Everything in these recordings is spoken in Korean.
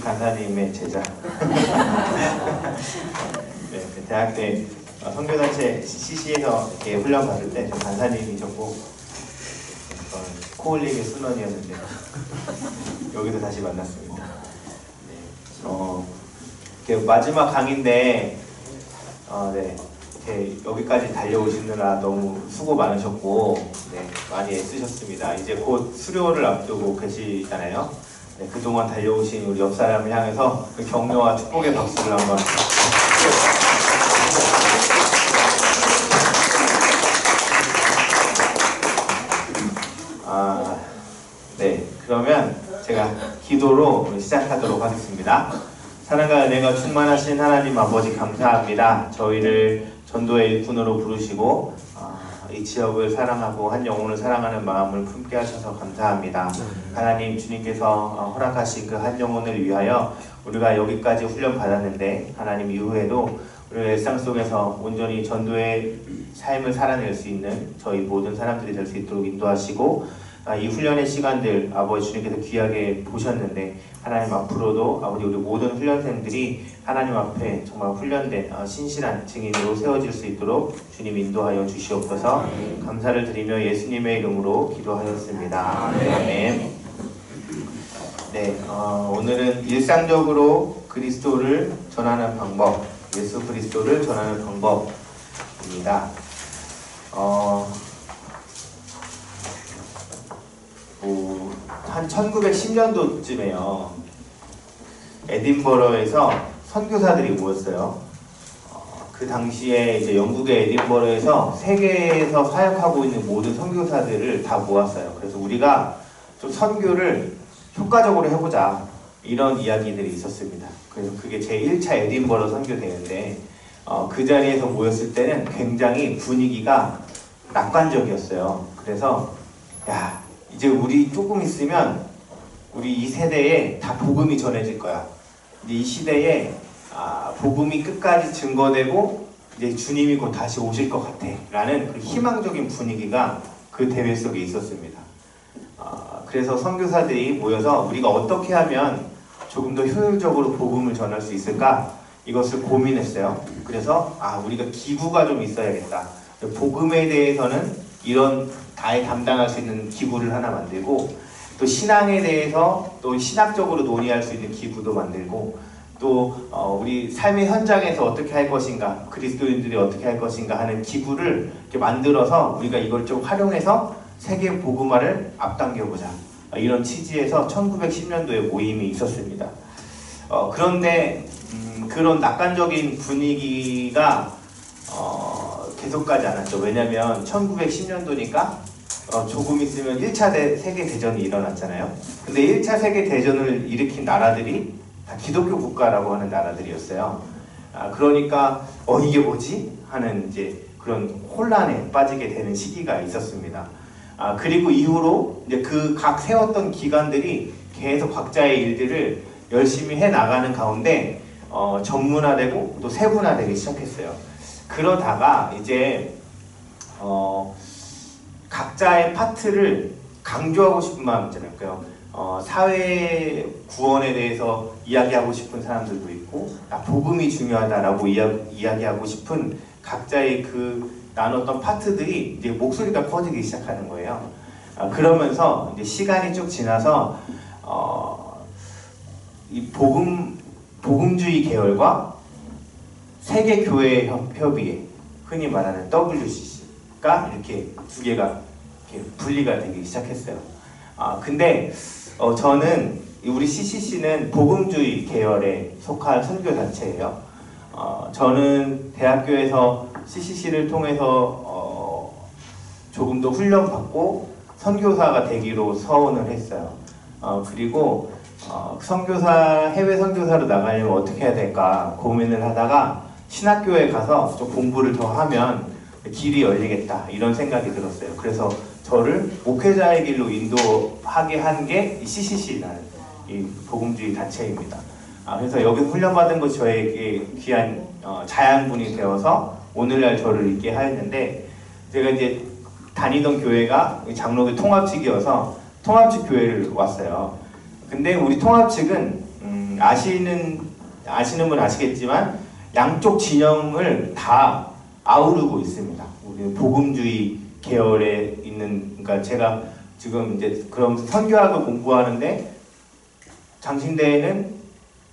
간사님의 제자. 네, 대학 때 선교단체 CC에서 이렇게 훈련 받을 때 간사님이셨고 코올릭의 순원이었는데 여기서 다시 만났습니다. 네, 마지막 강의인데 네, 여기까지 달려오시느라 너무 수고 많으셨고 네, 많이 애쓰셨습니다. 이제 곧 수료를 앞두고 계시잖아요. 네, 그동안 달려오신 우리 옆 사람을 향해서 그 격려와 축복의 박수를 한번. 네, 그러면 제가 기도로 시작하도록 하겠습니다. 사랑과 은혜가 충만하신 하나님 아버지 감사합니다. 저희를 전도의 일꾼으로 부르시고 이 지역을 사랑하고 한 영혼을 사랑하는 마음을 품게 하셔서 감사합니다. 하나님 주님께서 허락하신 그 한 영혼을 위하여 우리가 여기까지 훈련 받았는데 하나님 이후에도 우리의 일상 속에서 온전히 전도의 삶을 살아낼 수 있는 저희 모든 사람들이 될 수 있도록 인도하시고 이 훈련의 시간들 아버지 주님께서 귀하게 보셨는데 하나님 앞으로도 아버지 우리 모든 훈련생들이 하나님 앞에 정말 훈련된 신실한 증인으로 세워질 수 있도록 주님 인도하여 주시옵소서. 감사를 드리며 예수님의 이름으로 기도하였습니다. 아멘. 네, 오늘은 일상적으로 그리스도를 전하는 방법, 예수 그리스도를 전하는 방법입니다. 한 1910년도쯤에요. 에딘버러에서 선교사들이 모였어요. 그 당시에 이제 영국의 에딘버러에서 세계에서 사역하고 있는 모든 선교사들을 다 모았어요. 그래서 우리가 좀 선교를 효과적으로 해보자 이런 이야기들이 있었습니다. 그래서 그게 제1차 에딘버러 선교대회인데 그 자리에서 모였을 때는 굉장히 분위기가 낙관적이었어요. 그래서 야, 이제 우리 조금 있으면 우리 이 세대에 다 복음이 전해질 거야. 이제 이 시대에 복음이 끝까지 증거되고 이제 주님이 곧 다시 오실 것 같아 라는 그 희망적인 분위기가 그 대회 속에 있었습니다. 그래서 선교사들이 모여서 우리가 어떻게 하면 조금 더 효율적으로 복음을 전할 수 있을까 이것을 고민했어요. 그래서 우리가 기구가 좀 있어야겠다. 복음에 대해서는 이런 담당할 수 있는 기구를 하나 만들고 또 신앙에 대해서 또 신학적으로 논의할 수 있는 기구도 만들고 또 우리 삶의 현장에서 어떻게 할 것인가 그리스도인들이 어떻게 할 것인가 하는 기구를 이렇게 만들어서 우리가 이걸 좀 활용해서 세계 복음화를 앞당겨보자 이런 취지에서 1910년도에 모임이 있었습니다. 그런데 그런 낙관적인 분위기가 계속 가지 않았죠. 왜냐면 1910년도니까 조금 있으면 1차 세계대전이 일어났잖아요. 근데 1차 세계대전을 일으킨 나라들이 다 기독교 국가라고 하는 나라들이었어요. 그러니까 이게 뭐지? 하는 이제 그런 혼란에 빠지게 되는 시기가 있었습니다. 그리고 이후로 이제 그 각 세웠던 기관들이 계속 각자의 일들을 열심히 해 나가는 가운데 전문화되고 또 세분화되기 시작했어요. 그러다가 이제 각자의 파트를 강조하고 싶은 마음 있잖아요. 사회 구원에 대해서 이야기하고 싶은 사람들도 있고 복음이 중요하다라고 이야기하고 싶은 각자의 그 나눴던 파트들이 이제 목소리가 커지기 시작하는 거예요. 그러면서 이제 시간이 쭉 지나서 이 복음주의 계열과 세계교회 협의회, 흔히 말하는 WCC가 이렇게 두 개가 이렇게 분리가 되기 시작했어요. 근데 저는 우리 CCC는 복음주의 계열에 속한 선교단체예요. 저는 대학교에서 CCC를 통해서 조금 더 훈련받고 선교사가 되기로 서원을 했어요. 그리고 해외 선교사로 나가려면 어떻게 해야 될까 고민을 하다가 신학교에 가서 좀 공부를 더 하면 길이 열리겠다 이런 생각이 들었어요. 그래서 저를 목회자의 길로 인도하게 한 게 이 CCC라는 이 복음주의 단체입니다. 그래서 여기 훈련받은 것이 저에게 귀한 자양분이 되어서 오늘날 저를 있게 하였는데 제가 이제 다니던 교회가 장로교 통합측이어서 통합측 교회를 왔어요. 근데 우리 통합측은 아시는 분 아시겠지만 양쪽 진영을 다 아우르고 있습니다. 우리 복음주의 계열에 있는, 그러니까 제가 지금 이제 그럼 선교학을 공부하는데 장신대에는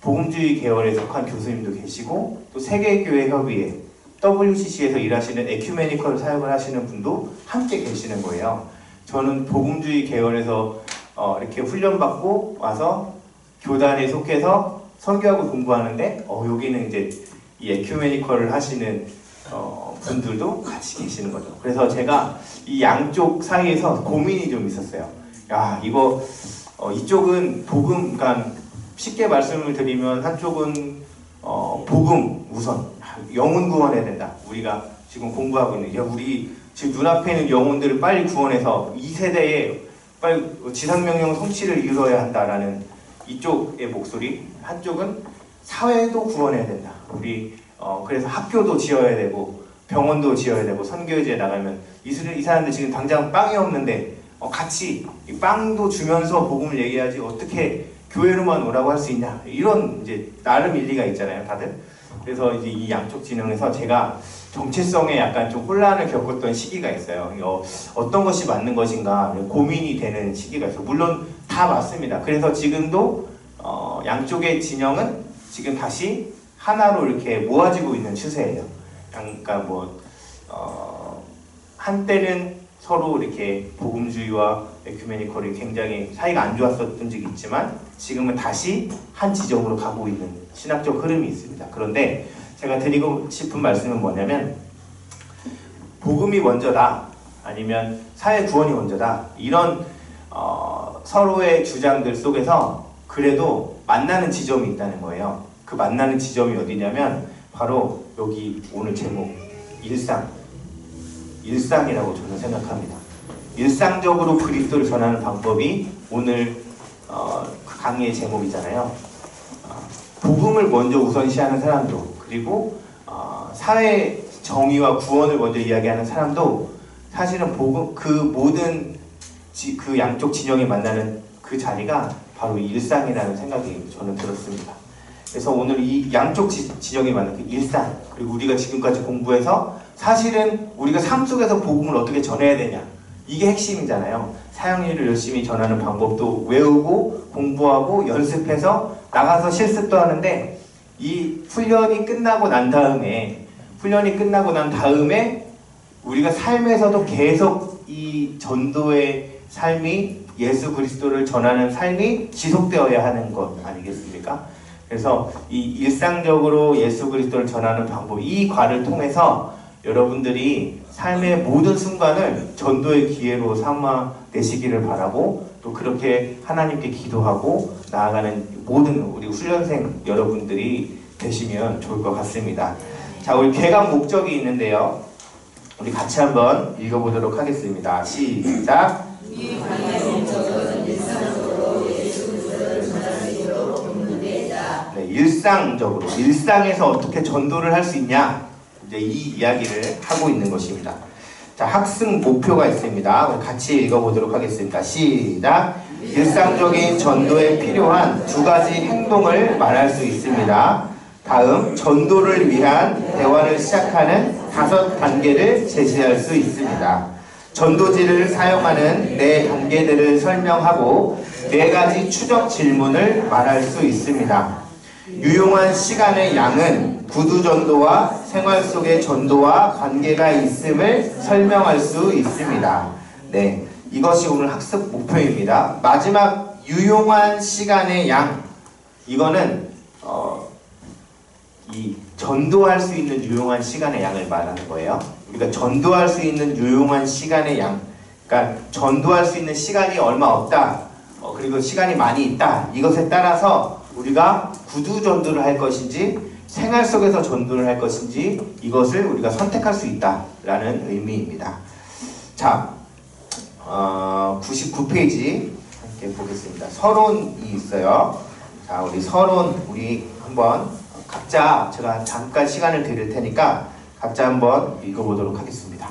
복음주의 계열에 속한 교수님도 계시고 또 세계교회협의회 WCC에서 일하시는 에큐메니컬 사역을 하시는 분도 함께 계시는 거예요. 저는 복음주의 계열에서 이렇게 훈련받고 와서 교단에 속해서 선교학을 공부하는데 여기는 이제 이 에큐메니컬을 하시는 분들도 같이 계시는 거죠. 그래서 제가 이 양쪽 사이에서 고민이 좀 있었어요. 야, 이거 이쪽은 복음, 그러니까 쉽게 말씀을 드리면 한쪽은 복음 우선 영혼 구원해야 된다. 우리가 지금 공부하고 있는, 우리 지금 눈앞에 있는 영혼들을 빨리 구원해서 이 세대에 빨리 지상명령 성취를 이루어야 한다라는 이쪽의 목소리. 한쪽은 사회도 구원해야 된다. 우리 그래서 학교도 지어야 되고 병원도 지어야 되고 선교지에 나가면 이 사람들 지금 당장 빵이 없는데 같이 이 빵도 주면서 복음을 얘기하지 어떻게 교회로만 오라고 할 수 있냐, 이런 이제 나름 일리가 있잖아요, 다들. 그래서 이제 이 양쪽 진영에서 제가 정체성에 약간 좀 혼란을 겪었던 시기가 있어요. 어떤 것이 맞는 것인가 고민이 되는 시기가 있어요. 물론 다 맞습니다. 그래서 지금도 양쪽의 진영은 지금 다시 하나로 이렇게 모아지고 있는 추세예요. 그러니까 한때는 서로 이렇게 복음주의와 에큐메니컬이 굉장히 사이가 안 좋았었던 적이 있지만 지금은 다시 한 지점으로 가고 있는 신학적 흐름이 있습니다. 그런데 제가 드리고 싶은 말씀은 뭐냐면 복음이 먼저다 아니면 사회 구원이 먼저다 이런 서로의 주장들 속에서 그래도 만나는 지점이 있다는 거예요. 그 만나는 지점이 어디냐면 바로 여기 오늘 제목 일상이라고 저는 생각합니다. 일상적으로 그리스도를 전하는 방법이 오늘 그 강의의 제목이잖아요. 복음을 먼저 우선시하는 사람도 그리고 사회 정의와 구원을 먼저 이야기하는 사람도 사실은 복음 그 모든 그 양쪽 진영이 만나는 그 자리가 바로 일상이라는 생각이 저는 들었습니다. 그래서 오늘 이 양쪽 진영이 만나는 그 일상 그리고 우리가 지금까지 공부해서 사실은 우리가 삶 속에서 복음을 어떻게 전해야 되냐 이게 핵심이잖아요. 사형리를 열심히 전하는 방법도 외우고 공부하고 연습해서 나가서 실습도 하는데 이 훈련이 끝나고 난 다음에 우리가 삶에서도 계속 이 전도의 삶이 예수 그리스도를 전하는 삶이 지속되어야 하는 것 아니겠습니까? 그래서 이 일상적으로 예수 그리스도를 전하는 방법 이 과를 통해서 여러분들이 삶의 모든 순간을 전도의 기회로 삼아내시기를 바라고 또 그렇게 하나님께 기도하고 나아가는 모든 우리 훈련생 여러분들이 되시면 좋을 것 같습니다. 자, 우리 개강 목적이 있는데요. 우리 같이 한번 읽어보도록 하겠습니다. 시작! 네, 일상에서 어떻게 전도를 할 수 있냐 이제 이 이야기를 하고 있는 것입니다. 자, 학습 목표가 있습니다. 같이 읽어보도록 하겠습니다. 시작! 일상적인 전도에 필요한 두 가지 행동을 말할 수 있습니다. 다음 전도를 위한 대화를 시작하는 5단계를 제시할 수 있습니다. 전도지를 사용하는 4단계들을 설명하고 4가지 추적 질문을 말할 수 있습니다. 유용한 시간의 양은 구두전도와 생활 속의 전도와 관계가 있음을 설명할 수 있습니다. 네, 이것이 오늘 학습 목표입니다. 마지막 유용한 시간의 양 이거는 이 전도할 수 있는 유용한 시간의 양을 말하는 거예요. 우리가 전도할 수 있는 유용한 시간의 양 그러니까 전도할 수 있는 시간이 얼마 없다 그리고 시간이 많이 있다 이것에 따라서 우리가 구두 전도를 할 것인지 생활 속에서 전도를 할 것인지 이것을 우리가 선택할 수 있다라는 의미입니다. 자, 99페이지 함께 보겠습니다. 서론이 있어요. 자, 우리 서론 우리 한번 각자 제가 잠깐 시간을 드릴 테니까 각자 한번 읽어보도록 하겠습니다.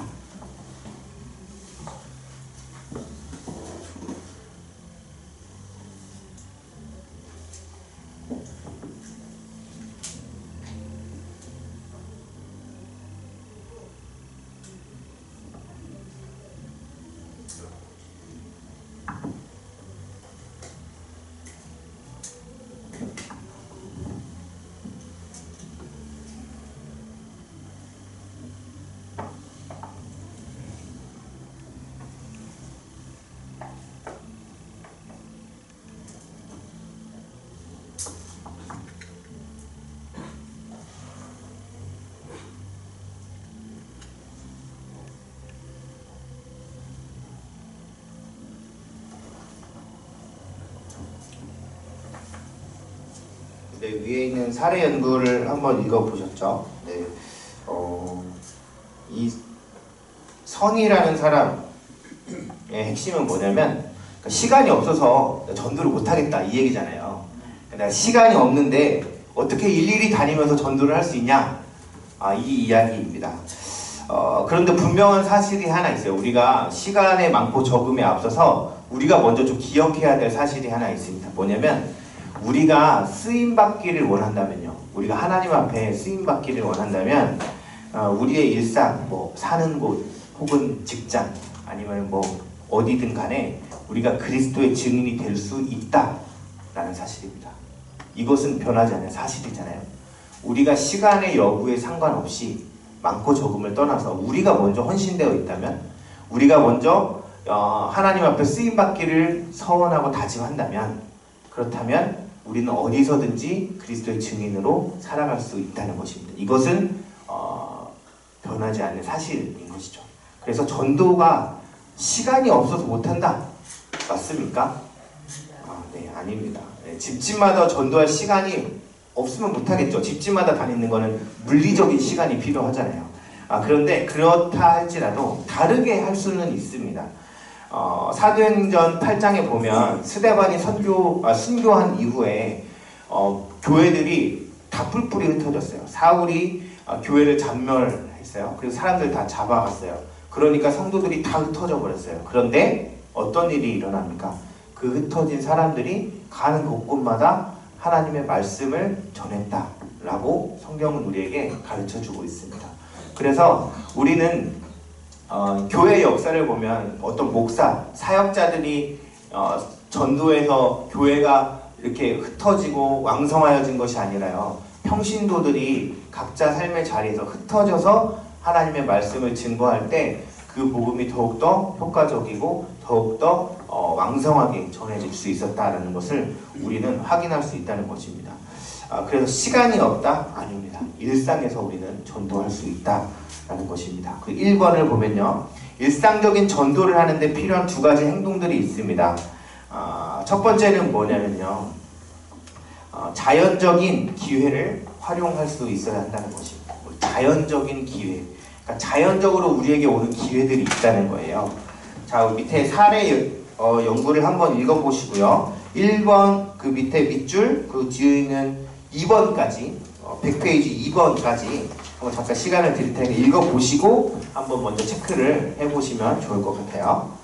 네, 위에 있는 사례 연구를 한번 읽어보셨죠? 네, 이 선이라는 사람의 핵심은 뭐냐면 그러니까 시간이 없어서 전도를 못하겠다 이 얘기잖아요. 내가 시간이 없는데 어떻게 일일이 다니면서 전도를 할 수 있냐? 이 이야기입니다. 그런데 분명한 사실이 하나 있어요. 우리가 시간의 많고 적음에 앞서서 우리가 먼저 좀 기억해야 될 사실이 하나 있습니다. 뭐냐면 우리가 쓰임받기를 원한다면요. 우리가 하나님 앞에 쓰임받기를 원한다면 우리의 일상, 뭐 사는 곳 혹은 직장 아니면 뭐 어디든 간에 우리가 그리스도의 증인이 될 수 있다라는 사실입니다. 이것은 변하지 않는 사실이잖아요. 우리가 시간의 여부에 상관없이 많고 적음을 떠나서 우리가 먼저 헌신되어 있다면 우리가 먼저 하나님 앞에 쓰임받기를 서원하고 다짐한다면 그렇다면 우리는 어디서든지 그리스도의 증인으로 살아갈 수 있다는 것입니다. 이것은 변하지 않는 사실인 것이죠. 그래서 전도가 시간이 없어서 못한다. 맞습니까? 네, 아닙니다. 네, 집집마다 전도할 시간이 없으면 못하겠죠. 집집마다 다니는 거는 물리적인 시간이 필요하잖아요. 그런데 그렇다 할지라도 다르게 할 수는 있습니다. 사도행전 8장에 보면 스데반이 순교한 이후에 교회들이 다 뿔뿔이 흩어졌어요. 사울이 교회를 잔멸했어요. 그래서 사람들 다 잡아갔어요. 그러니까 성도들이 다 흩어져 버렸어요. 그런데 어떤 일이 일어납니까? 그 흩어진 사람들이 가는 곳곳마다 하나님의 말씀을 전했다라고 성경은 우리에게 가르쳐주고 있습니다. 그래서 우리는 교회 역사를 보면 어떤 목사, 사역자들이 전도해서 교회가 이렇게 흩어지고 왕성하여진 것이 아니라요. 평신도들이 각자 삶의 자리에서 흩어져서 하나님의 말씀을 증거할 때 그 복음이 더욱더 효과적이고 더욱더 왕성하게 전해질 수 있었다는 것을 우리는 확인할 수 있다는 것입니다. 그래서 시간이 없다? 아닙니다. 일상에서 우리는 전도할 수 있다라는 것입니다. 그 1번을 보면요. 일상적인 전도를 하는데 필요한 두 가지 행동들이 있습니다. 첫 번째는 뭐냐면요. 자연적인 기회를 활용할 수 있어야 한다는 것입니다. 자연적인 기회. 그러니까 자연적으로 우리에게 오는 기회들이 있다는 거예요. 자, 밑에 사례 연구를 한번 읽어보시고요. 1번 그 밑에 밑줄, 그 뒤에 있는 2번까지 100페이지 2번까지 한번 잠깐 시간을 드릴 테니까 읽어보시고 한번 먼저 체크를 해보시면 좋을 것 같아요.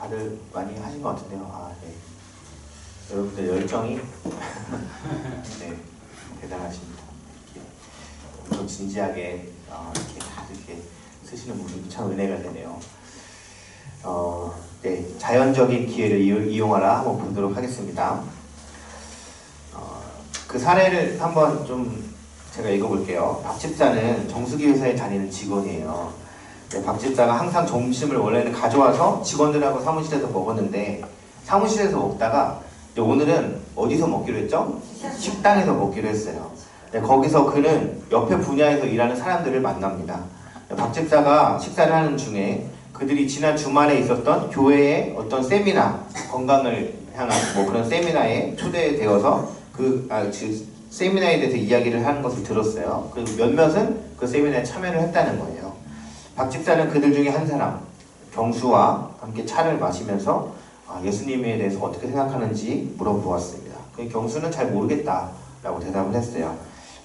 다들 많이 하신 것 같은데요. 아, 네. 여러분들 열정이 네, 대단하십니다. 엄청 진지하게 이렇게 다들 이렇게 쓰시는 모습이 참 은혜가 되네요. 네, 자연적인 기회를 이용하라 한번 보도록 하겠습니다. 그 사례를 한번 좀 제가 읽어볼게요. 박 집사는 정수기 회사에 다니는 직원이에요. 네, 박 집사가 항상 점심을 원래는 가져와서 직원들하고 사무실에서 먹었는데 사무실에서 먹다가 오늘은 어디서 먹기로 했죠? 식당에서 먹기로 했어요. 네, 거기서 그는 옆에 분야에서 일하는 사람들을 만납니다. 네, 박 집사가 식사를 하는 중에 그들이 지난 주말에 있었던 교회의 어떤 세미나, 건강을 향한 뭐 그런 세미나에 초대되어서 그 세미나에 대해서 이야기를 하는 것을 들었어요. 그리고 몇몇은 그 세미나에 참여를 했다는 거예요. 박 집사는 그들 중에 한 사람, 경수와 함께 차를 마시면서 예수님에 대해서 어떻게 생각하는지 물어보았습니다. 그 경수는 잘 모르겠다라고 대답을 했어요.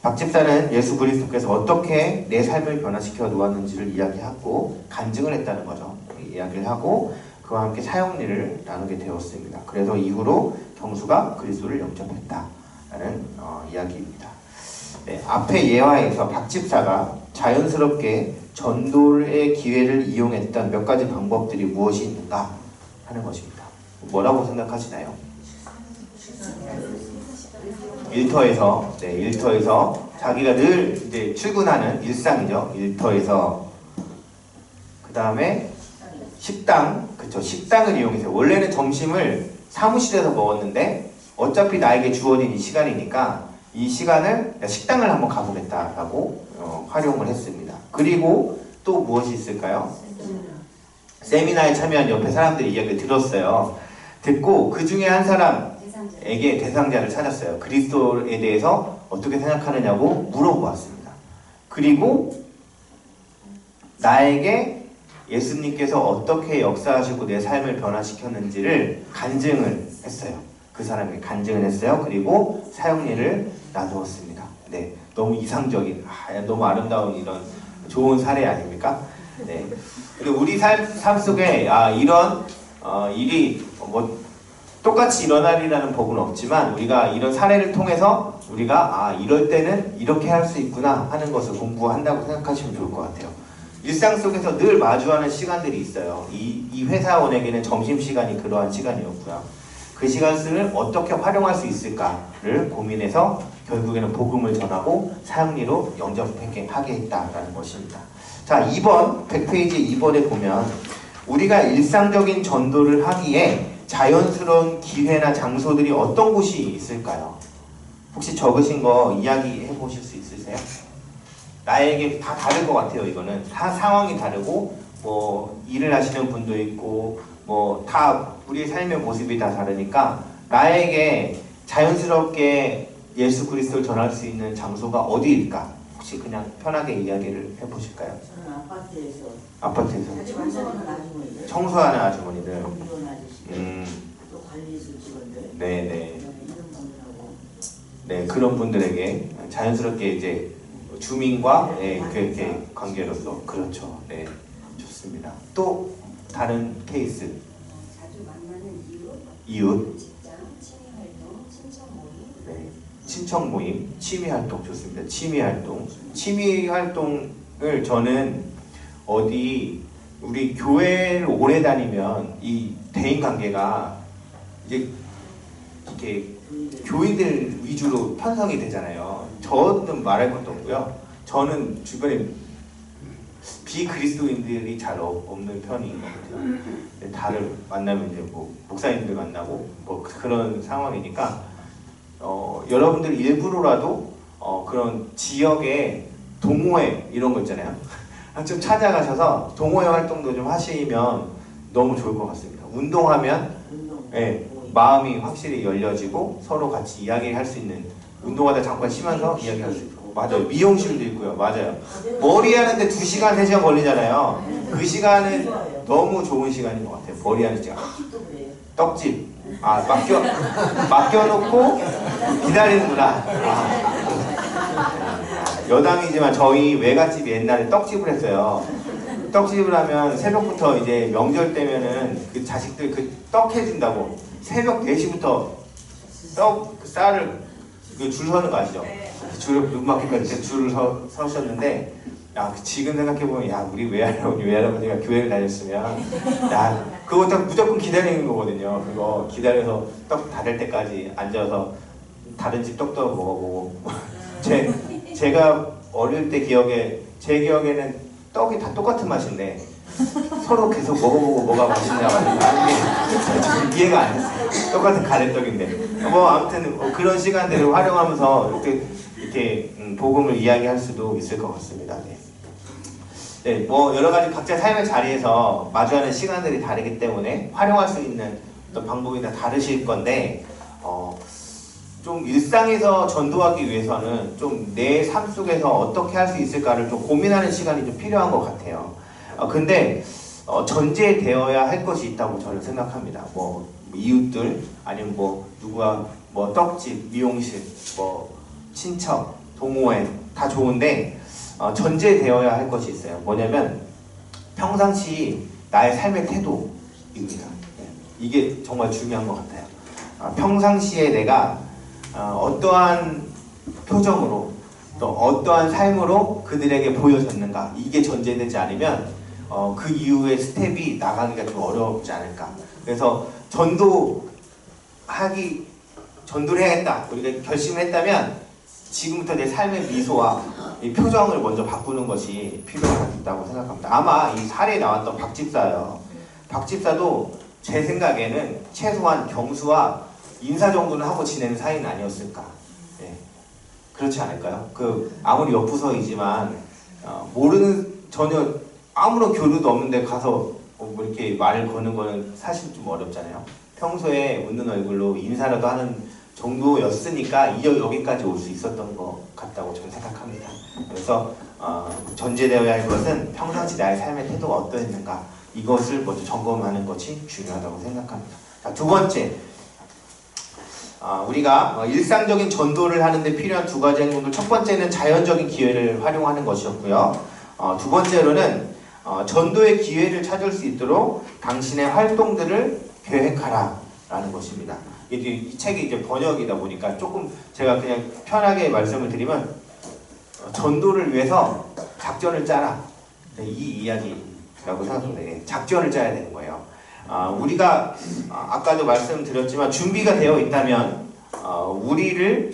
박 집사는 예수 그리스도께서 어떻게 내 삶을 변화시켜 놓았는지를 이야기하고 간증을 했다는 거죠. 이야기를 하고 그와 함께 사형리를 나누게 되었습니다. 그래서 이후로 경수가 그리스도를 영접했다라는 이야기입니다. 네, 앞의 예화에서 박 집사가 자연스럽게 전도의 기회를 이용했던 몇 가지 방법들이 무엇이 있는가 하는 것입니다. 뭐라고 생각하시나요? 일터에서 자기가 늘 이제 출근하는 일상이죠. 일터에서 그 다음에 식당, 그쵸? 식당을 이용해서 원래는 점심을 사무실에서 먹었는데 어차피 나에게 주어진 이 시간이니까 이 시간을 식당을 한번 가보겠다라고 활용을 했습니다. 그리고 또 무엇이 있을까요? 세미나에 참여한 옆에 사람들이 이야기를 들었어요. 듣고 그 중에 한 사람에게 대상자를 찾았어요. 그리스도에 대해서 어떻게 생각하느냐고 물어보았습니다. 그리고 나에게 예수님께서 어떻게 역사하시고 내 삶을 변화시켰는지를 간증을 했어요. 그 사람에게 간증을 했어요. 그리고 사형리를 나누었습니다. 네, 너무 이상적인, 너무 아름다운 이런 좋은 사례 아닙니까? 네. 그리고 우리 삶 속에 이런 일이 뭐 똑같이 일어나리라는 법은 없지만 우리가 이런 사례를 통해서 우리가 이럴 때는 이렇게 할 수 있구나 하는 것을 공부한다고 생각하시면 좋을 것 같아요. 일상 속에서 늘 마주하는 시간들이 있어요. 이 회사원에게는 점심시간이 그러한 시간이었고요. 그 시간을 어떻게 활용할 수 있을까를 고민해서 결국에는 복음을 전하고 사형리로 영접하게 했다라는 것입니다. 자, 2번, 100페이지 2번에 보면 우리가 일상적인 전도를 하기에 자연스러운 기회나 장소들이 어떤 곳이 있을까요? 혹시 적으신 거 이야기해 보실 수 있으세요? 나에게 다 다를 것 같아요. 이거는 다 상황이 다르고 뭐 일을 하시는 분도 있고 뭐 다 우리의 삶의 모습이 다 다르니까 나에게 자연스럽게 예수 그리스도를 전할 수 있는 장소가 어디일까? 혹시 그냥 편하게 이야기를 해보실까요? 저는 아파트에서 청소하는 아주머니들, 청소하는 아주머니들, 경비원 아저씨들, 또 관리실 직원들, 네네, 이런 분들하고 네, 그런 분들에게 자연스럽게 이제 주민과 그렇게 관계로서 그렇죠. 네, 좋습니다. 또 다른 케이스. 자주 만나는 이웃, 직장, 취미활동, 친척 모임. 네, 친척 모임, 취미활동 좋습니다. 취미활동을 저는 어디 우리 교회를 오래 다니면 이 대인 관계가 이제 이렇게 교인들 위주로 편성이 되잖아요. 저는 말할 것도 없고요. 저는 주변에 비그리스도인들이 잘 없는 편인 것 같아요. 다들 만나면 이제 뭐 목사님들 만나고 뭐 그런 상황이니까 여러분들 일부러라도 그런 지역의 동호회 이런 거 있잖아요. 좀 찾아가셔서 동호회 활동도 좀 하시면 너무 좋을 것 같습니다. 운동하면 마음이 확실히 열려지고 서로 같이 이야기할 수 있는, 운동하다 잠깐 쉬면서 이야기할 수 있고. 맞아요. 미용실도 있고요. 맞아요. 머리 하는데 2시간, 3시간 걸리잖아요. 그 시간은 너무 좋은 시간인 것 같아요. 머리 하는 시간. 떡집. 맡겨놓고 기다리는구나. 여담이지만 저희 외갓집이 옛날에 떡집을 했어요. 떡집을 하면 새벽부터 이제 명절 때면은 그 자식들 그 떡 해준다고 새벽 4시부터 떡 그 쌀을 그 줄 서는 거 아시죠? 줄을 눈 막히까지 줄을 서셨는데 야 지금 생각해보면 야 우리 외할아버지가 교회를 다녔으면 야 그거 딱 무조건 기다리는 거거든요. 그거 기다려서 떡 닫을 때까지 앉아서 다른 집 떡도 먹어보고 제가 어릴 때 제 기억에는 떡이 다 똑같은 맛인데 서로 계속 먹어보고 뭐가 맛있냐고 하는 게 이해가 안 됐어요. 똑같은 가래떡인데 뭐 아무튼 뭐 그런 시간들을 활용하면서 이렇게 복음을 이야기할 수도 있을 것 같습니다. 네. 네, 뭐 여러 가지 각자 삶의 자리에서 마주하는 시간들이 다르기 때문에 활용할 수 있는 어떤 방법이 다 다르실 건데 좀 일상에서 전도하기 위해서는 좀 내 삶 속에서 어떻게 할 수 있을까를 좀 고민하는 시간이 좀 필요한 것 같아요. 근데 전제되어야 할 것이 있다고 저는 생각합니다. 뭐 이웃들 아니면 뭐 누가 뭐 떡집, 미용실, 뭐 친척, 동호회 다 좋은데 전제되어야 할 것이 있어요. 뭐냐면 평상시 나의 삶의 태도입니다. 이게 정말 중요한 것 같아요. 평상시에 내가 어떠한 표정으로 또 어떠한 삶으로 그들에게 보여졌는가 이게 전제되지 않으면 그 이후의 스텝이 나가기가 좀 어렵지 않을까. 그래서 전도를 해야겠다 우리가 결심을 했다면 지금부터 내 삶의 미소와 이 표정을 먼저 바꾸는 것이 필요하다고 생각합니다. 아마 이 사례에 나왔던 박집사요. 박집사도 제 생각에는 최소한 경수와 인사 정도는 하고 지내는 사이는 아니었을까. 네. 그렇지 않을까요? 아무리 옆부서이지만 전혀 아무런 교류도 없는데 가서 뭐 이렇게 말을 거는 거는 사실 좀 어렵잖아요. 평소에 웃는 얼굴로 인사라도 하는 정도였으니까 여기까지 올 수 있었던 것 같다고 저는 생각합니다. 그래서 전제되어야 할 것은 평상시 나의 삶의 태도가 어떠했는가 이것을 먼저 점검하는 것이 중요하다고 생각합니다. 자, 두 번째, 우리가 일상적인 전도를 하는데 필요한 두 가지 행동들. 첫 번째는 자연적인 기회를 활용하는 것이었고요. 두 번째로는 전도의 기회를 찾을 수 있도록 당신의 활동들을 계획하라 라는 것입니다. 이 책이 이제 번역이다 보니까 조금 제가 그냥 편하게 말씀을 드리면 전도를 위해서 작전을 짜라 이 이야기라고 생각합니다. 작전을 짜야 되는 거예요. 우리가 아까도 말씀드렸지만 준비가 되어 있다면 우리를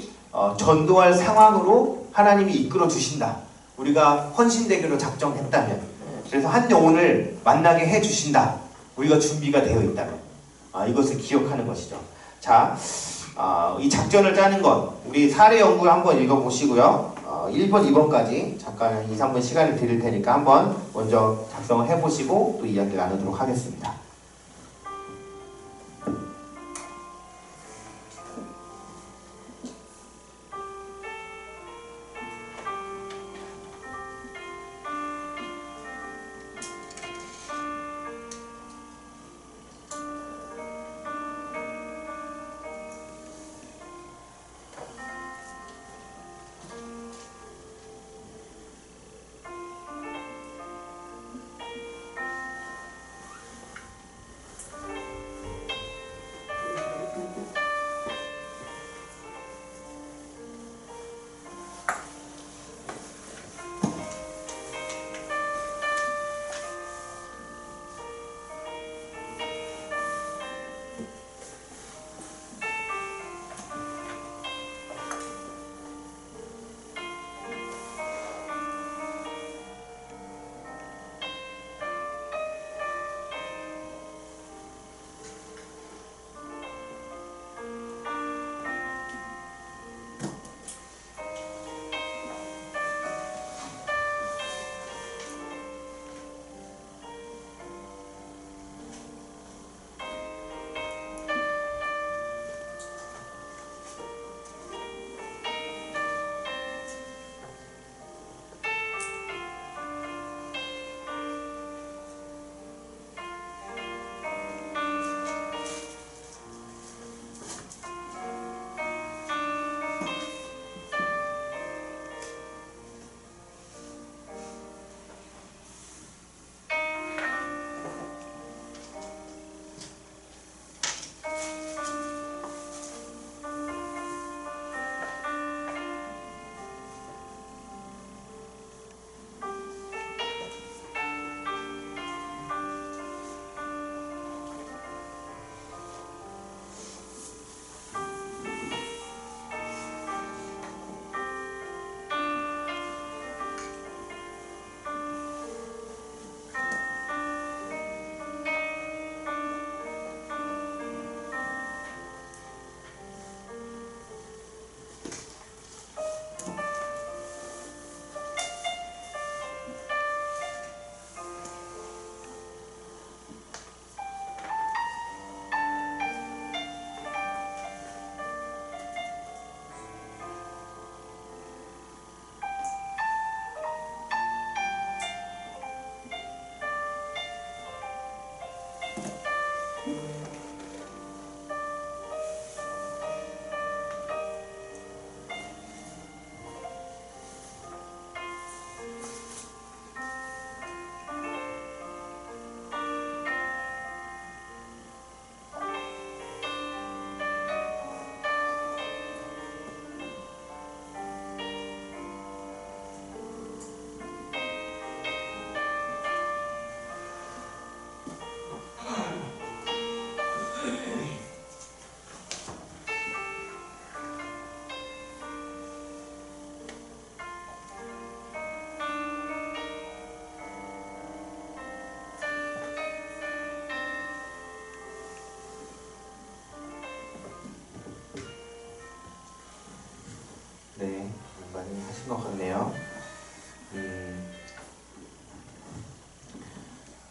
전도할 상황으로 하나님이 이끌어 주신다. 우리가 헌신되기로 작정했다면, 그래서 한 영혼을 만나게 해 주신다. 우리가 준비가 되어 있다면 이것을 기억하는 것이죠. 자, 이 작전을 짜는 것 우리 사례 연구를 한번 읽어보시고요. 1번, 2번까지 잠깐 2, 3분 시간을 드릴 테니까 한번 먼저 작성을 해보시고 또 이야기를 나누도록 하겠습니다.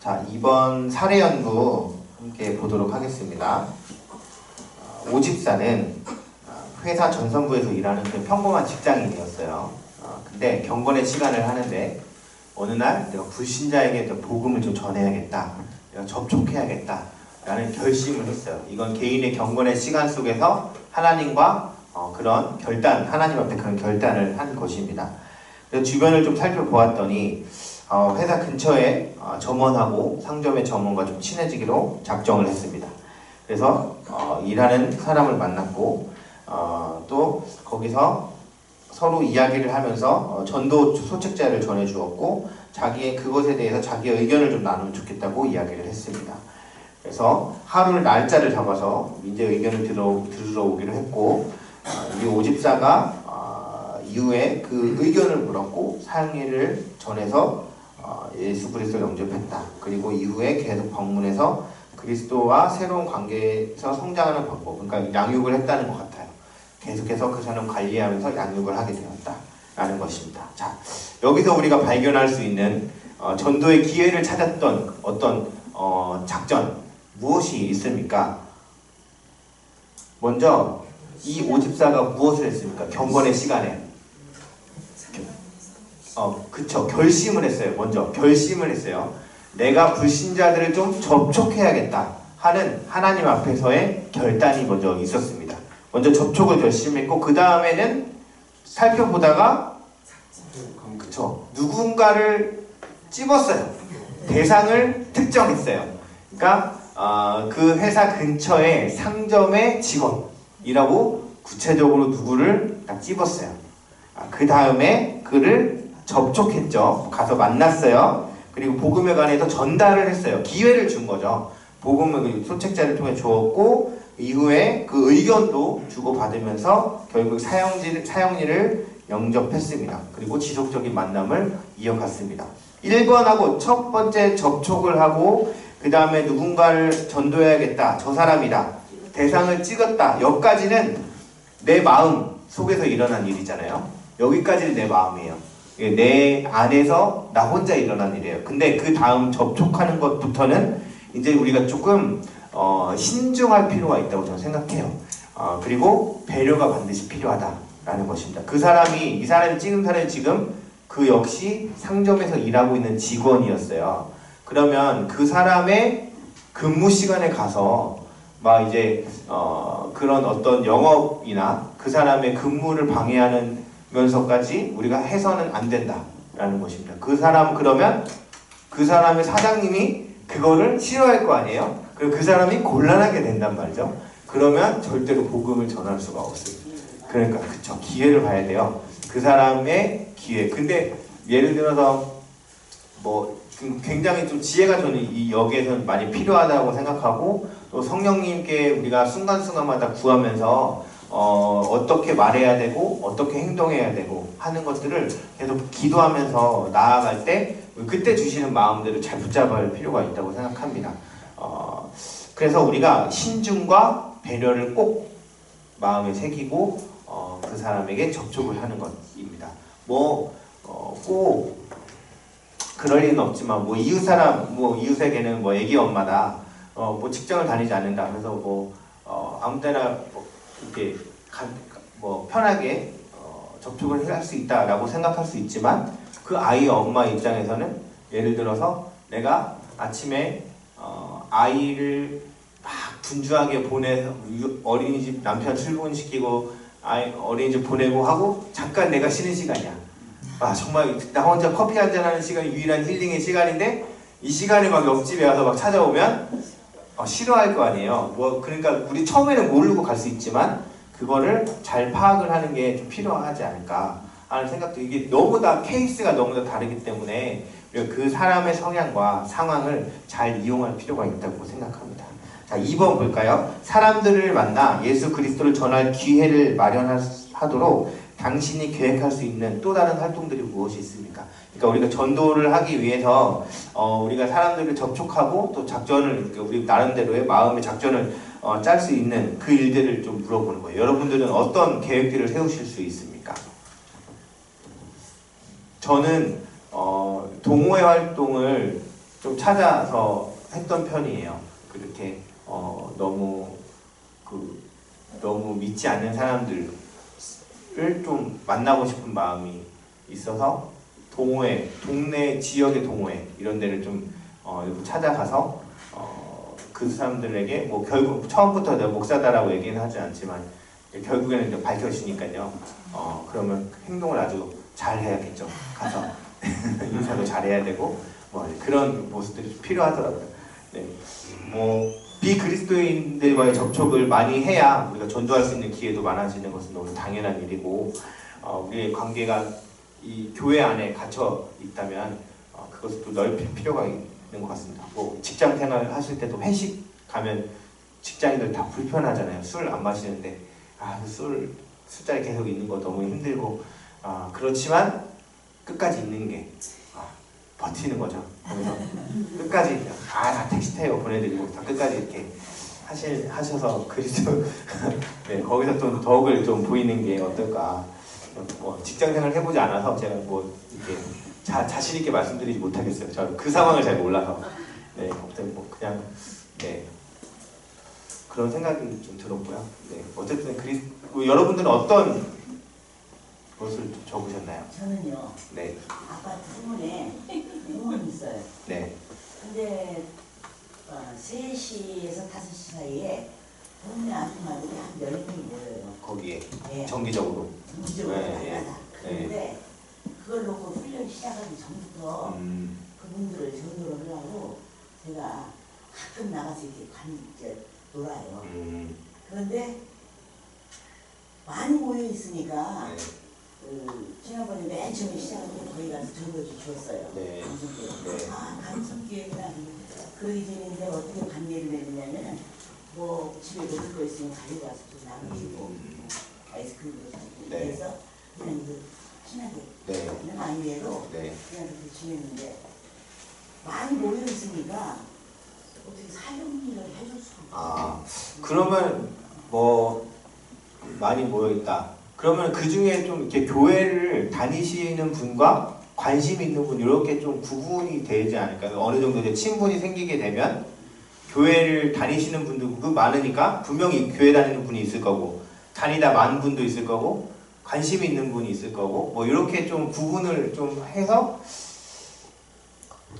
자, 이번 사례 연구 함께 보도록 하겠습니다. 오집사는 회사 전선부에서 일하는 그 평범한 직장인이었어요. 근데 경건의 시간을 하는데 어느 날 내가 불신자에게 복음을 좀 전해야겠다, 내가 접촉해야겠다 라는 결심을 했어요. 이건 개인의 경건의 시간 속에서 하나님과 그런 결단, 하나님 앞에 그런 결단을 한 것입니다. 그래서 주변을 좀 살펴보았더니 회사 근처에 점원하고 상점의 점원과 좀 친해지기로 작정을 했습니다. 그래서 일하는 사람을 만났고 또 거기서 서로 이야기를 하면서 전도 소책자를 전해주었고 자기의 그것에 대해서 자기의 의견을 좀 나누면 좋겠다고 이야기를 했습니다. 그래서 하루를 날짜를 잡아서 이제 의견을 들으러 오기로 했고 이 오집사가 이후에 그 의견을 물었고 사형리를 전해서 예수 그리스도를 영접했다. 그리고 이후에 계속 방문해서 그리스도와 새로운 관계에서 성장하는 방법, 그러니까 양육을 했다는 것 같아요. 계속해서 그 사람 관리하면서 양육을 하게 되었다라는 것입니다. 자, 여기서 우리가 발견할 수 있는 전도의 기회를 찾았던 어떤 작전 무엇이 있습니까? 먼저 이 오집사가 무엇을 했습니까? 경건의 시간에 그쵸, 결심을 했어요. 먼저 결심을 했어요. 내가 불신자들을 좀 접촉해야겠다 하는 하나님 앞에서의 결단이 먼저 있었습니다. 먼저 접촉을 결심했고 그 다음에는 살펴보다가 그쵸, 누군가를 찝었어요. 대상을 특정했어요. 그러니까 그 회사 근처의 상점의 직원이라고 구체적으로 누구를 딱 찝었어요. 그 다음에 그를 접촉했죠. 가서 만났어요. 그리고 복음에 관해서 전달을 했어요. 기회를 준 거죠. 복음을 소책자를 통해 주었고 이후에 그 의견도 주고받으면서 결국 사형리를 영접했습니다. 그리고 지속적인 만남을 이어갔습니다. 1번하고 첫 번째 접촉을 하고 그 다음에 누군가를 전도해야겠다. 저 사람이다. 대상을 찍었다. 여기까지는 내 마음 속에서 일어난 일이잖아요. 여기까지는 내 마음이에요. 내 안에서 나 혼자 일어난 일이에요. 근데 그 다음 접촉하는 것부터는 이제 우리가 조금 신중할 필요가 있다고 저는 생각해요. 그리고 배려가 반드시 필요하다라는 것입니다. 이 사람이 찍은 사람이 지금 그 역시 상점에서 일하고 있는 직원이었어요. 그러면 그 사람의 근무 시간에 가서 막 이제 그런 어떤 영업이나 그 사람의 근무를 방해하는 면서까지 우리가 해서는 안 된다라는 것입니다. 그러면 그 사람의 사장님이 그거를 싫어할 거 아니에요? 그리고 그 사람이 곤란하게 된단 말이죠. 그러면 절대로 복음을 전할 수가 없어요. 그러니까 그쵸, 기회를 봐야 돼요. 그 사람의 기회. 근데 예를 들어서 뭐 굉장히 좀 지혜가 저는 이 여기에서는 많이 필요하다고 생각하고 또 성령님께 우리가 순간순간마다 구하면서 어떻게 말해야 되고 어떻게 행동해야 되고 하는 것들을 계속 기도하면서 나아갈 때 그때 주시는 마음대로 잘 붙잡을 필요가 있다고 생각합니다. 그래서 우리가 신중과 배려를 꼭 마음에 새기고 그 사람에게 접촉을 하는 것입니다. 꼭 그럴 일은 없지만 이웃에게는 애기 엄마다 직장을 다니지 않는다. 그래서 아무 때나 이렇게 편하게 접촉을 할 수 있다라고 생각할 수 있지만 그 아이의 엄마 입장에서는 예를 들어서 내가 아침에 아이를 막 분주하게 보내서 어린이집 남편 출근시키고 어린이집 보내고 하고 잠깐 내가 쉬는 시간이야. 정말 나 혼자 커피 한잔 하는 시간이 유일한 힐링의 시간인데 이 시간에 막 옆집에 와서 막 찾아오면 싫어할 거 아니에요. 그러니까 우리 처음에는 모르고 갈 수 있지만 그거를 잘 파악을 하는 게 좀 필요하지 않을까 하는 생각도, 이게 케이스가 너무 다 다르기 때문에 그 사람의 성향과 상황을 잘 이용할 필요가 있다고 생각합니다. 자, 2번 볼까요? 사람들을 만나 예수 그리스도를 전할 기회를 마련하도록 당신이 계획할 수 있는 또 다른 활동들이 무엇이 있습니까? 그러니까 우리가 전도를 하기 위해서 우리가 사람들을 접촉하고 또 우리 나름대로의 마음의 작전을 짤 수 있는 그 일들을 좀 물어보는 거예요. 여러분들은 어떤 계획들을 세우실 수 있습니까? 저는 동호회 활동을 좀 찾아서 했던 편이에요. 그렇게 너무 믿지 않는 사람들을 좀 만나고 싶은 마음이 있어서 동네 지역의 동호회 이런 데를 좀 찾아가서 그 사람들에게 뭐 결국 처음부터 내가 목사다라고 얘기는 하지 않지만 결국에는 이제 밝혀지니까요. 그러면 행동을 아주 잘 해야겠죠. 가서 인사도 잘해야 되고 뭐 그런 모습들이 필요하더라고요. 네. 뭐 비그리스도인들과의 접촉을 많이 해야 우리가 전도할 수 있는 기회도 많아지는 것은 너무 당연한 일이고 우리의 관계가 이 교회 안에 갇혀 있다면 그것을 또 넓힐 필요가 있는 것 같습니다. 뭐 직장 생활 하실 때도 회식 가면 직장인들 다 불편하잖아요. 술 안 마시는데 술자리 계속 있는 거 너무 힘들고 그렇지만 끝까지 있는 게 버티는 거죠. 그래서 끝까지 다 택시 태워 보내드리고 다 끝까지 이렇게 하셔서 그리스도 네, 거기서 좀 덕을 좀 보이는 게 어떨까. 직장생활 해보지 않아서 제가 뭐 이렇게 자신 있게 말씀드리지 못하겠어요. 저 그 상황을 잘 몰라서 네, 뭐 그냥 네 그런 생각이 좀 들었고요. 네, 어쨌든 여러분들은 어떤 것을 적으셨나요? 저는요. 네. 아파트 후문에 공원이 있어요. 네. 근데 3시에서 5시 사이에 동네 아줌마들이 한 10명이 모여요. 거기에 네. 정기적으로. 정기적으로 네, 나가다. 그런데 그걸 놓고 훈련 시작하기 전부터 그분들을 전도를 하려고 제가 가끔 나가서 이렇게 놀아요. 그런데 많이 모여 있으니까 네. 지난번에 맨 처음에 시작할 때 거기 가서 전도지 주었어요. 네. 감성교회. 네. 감성교회구나. 그러기 전에 이제 어떻게 관계를 맺느냐면 뭐 집에 먹을 거 있으면 가지고 와서 좀 나누시고 아이스크림도 사고 네. 그래서 그냥 친하게 네. 그냥 아니래도 네. 그냥 그렇게 지냈는데 많이 모여 있으니까 어떻게 사용일을 해줄 수가 없어요. 그러면 뭐 많이 모여 있다. 그러면 그 중에 좀 이렇게 교회를 다니시는 분과 관심 있는 분 이렇게 좀 구분이 되지 않을까요? 어느 정도 이제 친분이 생기게 되면 교회를 다니시는 분도 많으니까 분명히 교회 다니는 분이 있을 거고 다니다 만 분도 있을 거고 관심이 있는 분이 있을 거고 뭐 이렇게 좀 구분을 좀 해서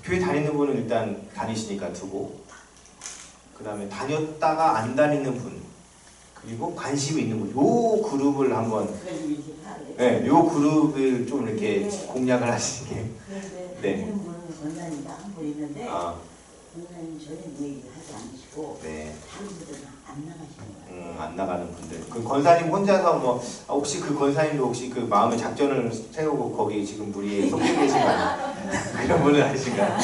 교회 다니는 분은 일단 다니시니까 두고 그 다음에 다녔다가 안 다니는 분 그리고 관심이 있는 분 요 그룹을 한번 네, 요 그룹을 좀 이렇게 공략을 하시는 게 그런데 네. 다니는 분은 권사님 한 분 있는데 권사님 전혀 얘기하지 않으시고 네. 다른 분들은 안 나가시는 거예요. 안 나가는 분들. 그 권사님 혼자서 뭐 혹시 그 권사님도 혹시 그 마음의 작전을 세우고 거기 지금 무리에 속해 계신가요? 그런 분은 아니신가요?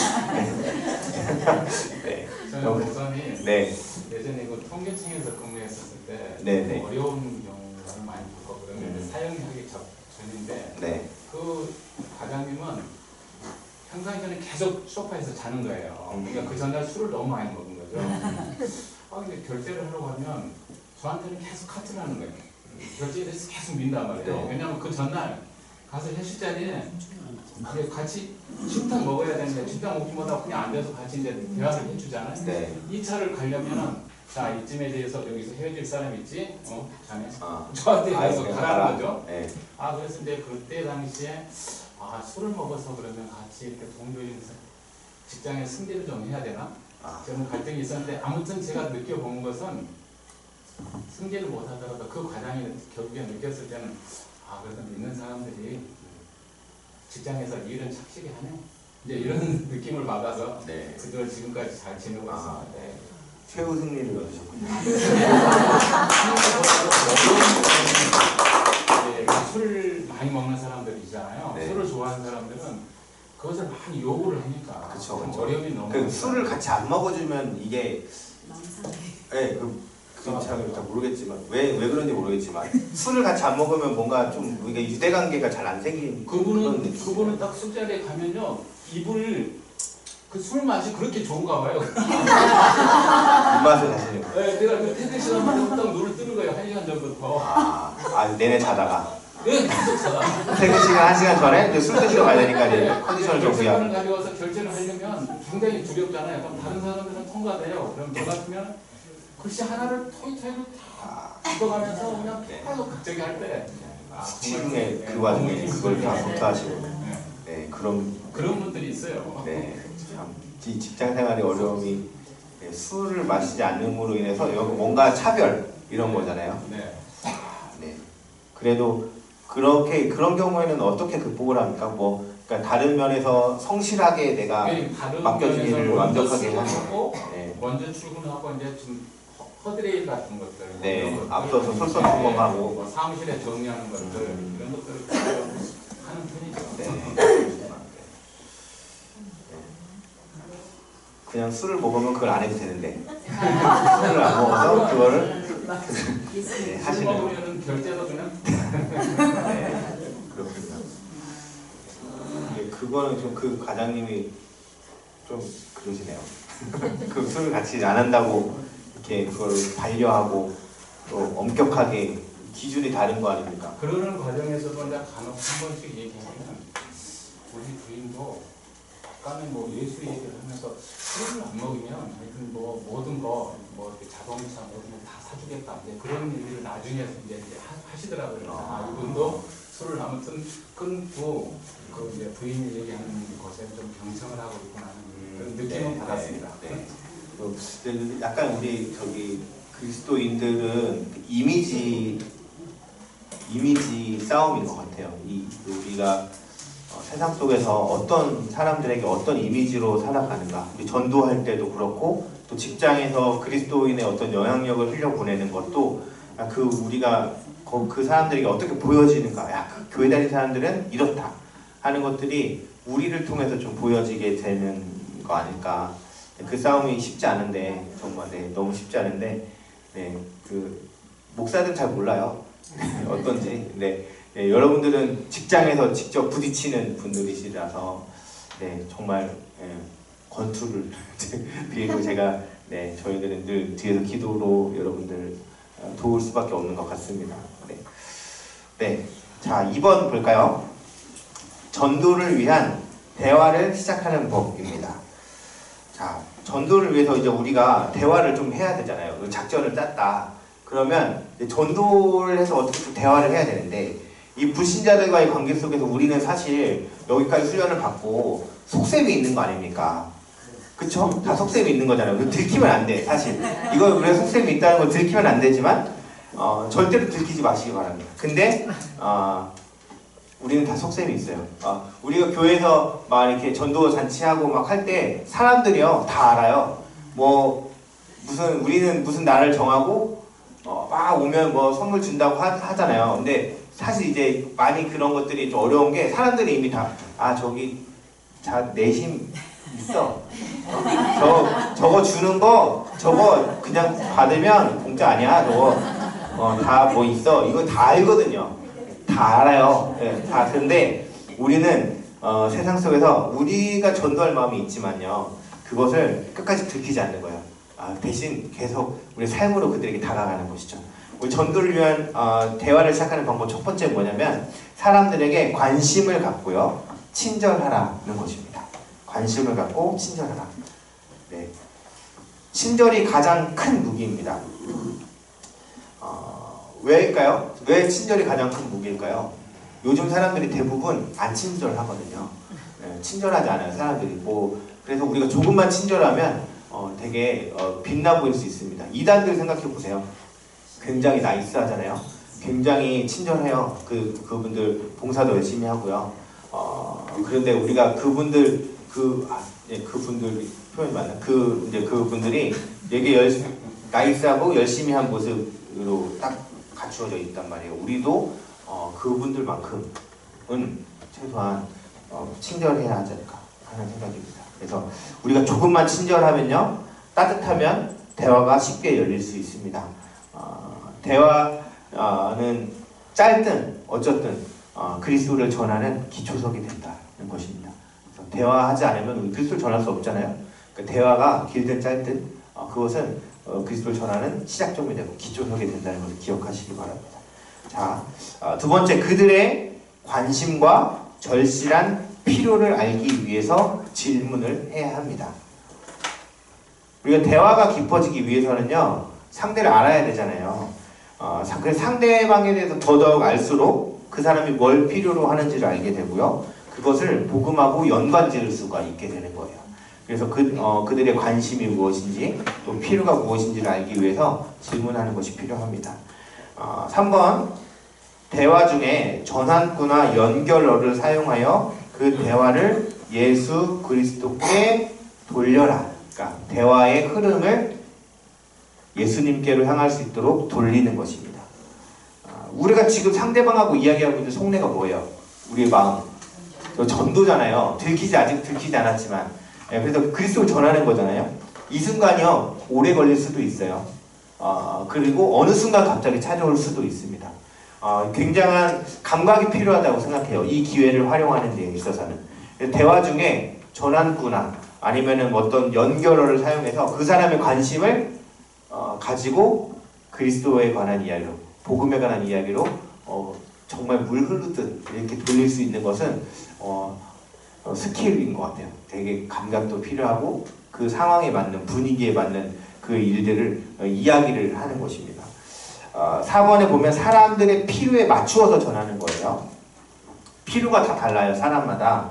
네. 저는 우선이 네. 예전에 그 통계청에서 근무했었을 때 네. 어려운 경우를 많이 겪었거든요. 사형하기 전인데 네. 그 과장님은 평상시에는 계속 소파에서 자는 거예요. 그러니까 그 전날 술을 너무 많이 먹은 거죠. 근데 결제를 하려고 하면 저한테는 계속 카트를 하는 거예요. 결제에 대해서 계속 민단 말이에요. 네. 왜냐하면 그 전날 가서 회식 자리에 같이 식당 먹어야 되는데 식당 먹기보다 그냥 앉아서 같이 이제 대화를 해주잖아요. 네. 2차를 가려면은 자 이쯤에 대해서 여기서 헤어질 사람 있지? 자네? 저한테 가서 가라는 거죠. 네. 그래서 이제 그때 당시에 술을 먹어서 그러면 같이 이렇게 동료인 직장에 승계를 좀 해야 되나? 저는 갈등이 있었는데 아무튼 제가 느껴본 것은 승계를 못 하더라도 그 과장이 결국에 느꼈을 때는 그래도 믿는 사람들이 직장에서 일은 착실히 하네. 이제 이런 느낌을 받아서 네. 그들 지금까지 잘 지내고 있습니다. 네. 최후 승리를 얻으셨군요. 술 많이 먹는 사람들이잖아요. 네. 술을 좋아하는 사람들은 그것을 많이 요구를 하니까 그쵸. 어려움이 너무 그 술을 같이 안 먹어주면 이게 망상해. 네, 잘 모르겠지만 왜 그런지 모르겠지만 술을 같이 안 먹으면 뭔가 좀 우리가 유대 관계가 잘 안 생기는 그런 느낌. 그분은 딱 술자리에 가면요 입을 그 술 맛이 그렇게 좋은가 봐요. 입맛을 다시는 거예요. 네, 내가 그 퇴근 시간마다 딱 눈을 뜨는 거예요. 1시간 전부터. 내내 자다가. 예, 기숙사가. 퇴근 시간 1시간 전에 이제 술 드시러 가야 되니까 이제 컨디션을 좀 결제권을 구해야. 가져와서 결제를 하려면 굉장히 두렵잖아요. 그럼 다른 사람들은 통과돼요. 그럼 저 같으면 글씨 하나를 토이토이를 다 읽어가면서 그냥 계속 갑자기 할 때. 시중에 그 와중에 그걸 다 검토하시고. 네, 그런 분들이 있어요. 네, 참, 이 직장 생활의 어려움이 네, 술을 마시지 않음으로 인해서 여기 뭔가 차별 이런 거잖아요. 네. 네. 그래도 그런 경우에는 어떻게 극복을 합니까? 뭐, 그러니까 다른 면에서 성실하게 내가 다른 맡겨진 면에서 일을 먼저 완벽하게 하는. 출근하고 네. 먼저 출근하고 이제 좀 허드레일 같은 것들, 뭐 네, 이런 것들, 앞서서 솔선수범하고. 뭐 사무실에 정리하는 것들 이런 것들을 하는 편이죠. 네. 그냥 술을 먹으면 그걸 안 해도 되는데 술을 안 먹어서 그거를 네, 술 하시는. 먹으면은 결제도 그냥 네, 그렇군요. 그거는 좀 그 과장님이 좀 그러시네요. 그 술을 같이 안 한다고 이렇게 그걸 반려하고 또 엄격하게 기준이 다른 거 아닙니까? 그러는 과정에서도 이제 간혹 한 번씩 얘기하면 우리 부인도 약간은 뭐 예수 얘기를 하면서 술을 안 먹으면 하여튼 뭐 모든 거 뭐 자동차 모든 거 다 사주겠다 이제 그런 얘기를 나중에 이제 하시더라고요. 그래서 아 이분도 술을 아무튼 끊고 그 이제 부인이 얘기하는 것에 좀 경청을 하고 있구나 하는 그런 느낌은 받았습니다. 네. 그 약간 우리 저기 그리스도인들은 그 이미지 싸움인 것 같아요. 우리가 세상 속에서 어떤 사람들에게 어떤 이미지로 살아가는가. 우리 전도할 때도 그렇고 또 직장에서 그리스도인의 어떤 영향력을 흘려보내는 것도 우리가 그 사람들에게 어떻게 보여지는가. 야, 그 교회 다니는 사람들은 이렇다 하는 것들이 우리를 통해서 좀 보여지게 되는 거 아닐까. 그 싸움이 쉽지 않은데 정말 너무 쉽지 않은데 그 목사들은 잘 몰라요. 어떤지. 네, 여러분들은 직장에서 직접 부딪히는 분들이시라서 정말 권투를 드리고 제가 저희들은 늘 뒤에서 기도로 여러분들 도울 수밖에 없는 것 같습니다. 자 2번 볼까요? 전도를 위한 대화를 시작하는 법입니다. 자, 전도를 위해서 이제 우리가 대화를 좀 해야 되잖아요. 작전을 짰다. 그러면 전도를 해서 어떻게 좀 대화를 해야 되는데 이 불신자들과의 관계 속에서 우리는 사실 여기까지 훈련을 받고 속셈이 있는 거 아닙니까? 그쵸? 다 속셈이 있는 거잖아요. 들키면 안 돼, 사실. 이거 왜 속셈이 있다는 걸 들키면 안 되지만 절대로 들키지 마시기 바랍니다. 근데 우리는 다 속셈이 있어요. 우리가 교회에서 막 이렇게 전도 잔치하고 막 할 때 사람들이요 다 알아요. 뭐 우리는 무슨 날을 정하고 막 오면 뭐 선물 준다고 하잖아요. 근데 사실 이제 많이 그런 것들이 좀 어려운 게 사람들이 이미 다 저기 내심 있어. 저거 주는 거 저거 그냥 받으면 공짜 아니야. 저거 다 뭐 있어. 이거 다 알거든요. 다 알아요. 네, 다. 근데 우리는 세상 속에서 우리가 전도할 마음이 있지만요. 그것을 끝까지 들키지 않는 거예요. 대신 계속 우리 삶으로 그들에게 다가가는 것이죠. 우리 전도를 위한 대화를 시작하는 방법 첫 번째 뭐냐면 사람들에게 관심을 갖고요. 친절하라는 것입니다. 관심을 갖고 친절하라. 네. 친절이 가장 큰 무기입니다. 왜일까요? 왜 친절이 가장 큰 무기일까요? 요즘 사람들이 대부분 안 친절하거든요. 친절하지 않아요, 사람들이. 그래서 우리가 조금만 친절하면 되게 빛나 보일 수 있습니다. 이단들 생각해 보세요. 굉장히 나이스하잖아요. 굉장히 친절해요. 그분들 봉사도 열심히 하고요. 그런데 우리가 그분들 표현이 맞나? 그분들이 되게 나이스하고 열심히 한 모습으로 딱 갖추어져 있단 말이에요. 우리도 그분들만큼은 최소한 친절해야 하지 않을까 하는 생각입니다. 그래서 우리가 조금만 친절하면요, 따뜻하면 대화가 쉽게 열릴 수 있습니다. 대화는 짧든 어쨌든 그리스도를 전하는 기초석이 된다는 것입니다. 그래서 대화하지 않으면 우리 그리스도를 전할 수 없잖아요. 그러니까 대화가 길든 짧든 그것은 그리스도를 전하는 시작점이 되고 기초석이 된다는 것을 기억하시기 바랍니다. 자, 두 번째, 그들의 관심과 절실한 필요를 알기 위해서 질문을 해야 합니다. 우리가 대화가 깊어지기 위해서는요, 상대를 알아야 되잖아요. 그래서 상대방에 대해서 더더욱 알수록 그 사람이 뭘 필요로 하는지를 알게 되고요. 그것을 복음하고 연관 지을 수가 있게 되는 거예요. 그래서 그들의 관심이 무엇인지 또 필요가 무엇인지를 알기 위해서 질문하는 것이 필요합니다. 3번, 대화 중에 전환구나 연결어를 사용하여 그 대화를 예수 그리스도께 돌려라. 그러니까 대화의 흐름을 예수님께로 향할 수 있도록 돌리는 것입니다. 우리가 지금 상대방하고 이야기하고 있는 속내가 뭐예요? 우리의 마음. 전도잖아요. 아직 들키지 않았지만. 그래서 그리스도를 전하는 거잖아요. 이 순간이요, 오래 걸릴 수도 있어요. 그리고 어느 순간 갑자기 찾아올 수도 있습니다. 굉장한 감각이 필요하다고 생각해요. 이 기회를 활용하는 데 있어서는. 대화 중에 전환구나 아니면은 어떤 연결어를 사용해서 그 사람의 관심을 가지고 그리스도에 관한 이야기로, 복음에 관한 이야기로 정말 물 흐르듯 이렇게 돌릴 수 있는 것은 스킬인 것 같아요. 되게 감각도 필요하고 그 상황에 맞는, 분위기에 맞는 그 일들을 이야기를 하는 것입니다. 4번에 보면 사람들의 필요에 맞추어서 전하는 거예요. 필요가 다 달라요, 사람마다.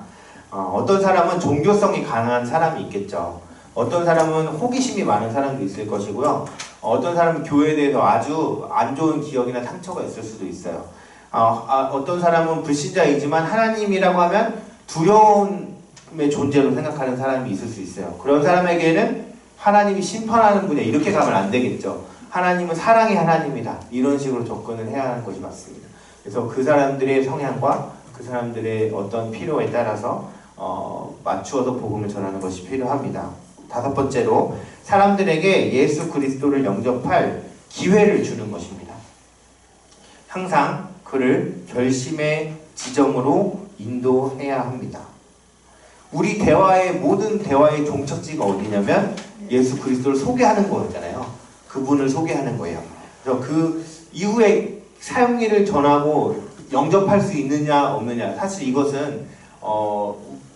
어떤 사람은 종교성이 강한 사람이 있겠죠. 어떤 사람은 호기심이 많은 사람도 있을 것이고요. 어떤 사람은 교회에 대해서 아주 안 좋은 기억이나 상처가 있을 수도 있어요. 어떤 사람은 불신자이지만 하나님이라고 하면 두려움의 존재로 생각하는 사람이 있을 수 있어요. 그런 사람에게는 하나님이 심판하는 분야, 이렇게 가면 안 되겠죠. 하나님은 사랑의 하나님이다, 이런 식으로 접근을 해야 하는 것이 맞습니다. 그래서 그 사람들의 성향과 그 사람들의 어떤 필요에 따라서 맞추어서 복음을 전하는 것이 필요합니다. 5번째로, 사람들에게 예수 그리스도를 영접할 기회를 주는 것입니다. 항상 그를 결심의 지점으로 인도해야 합니다. 우리 모든 대화의 종착지가 어디냐면 예수 그리스도를 소개하는 거였잖아요. 그분을 소개하는 거예요. 그래서 그 이후에 사형리를 전하고 영접할 수 있느냐 없느냐, 사실 이것은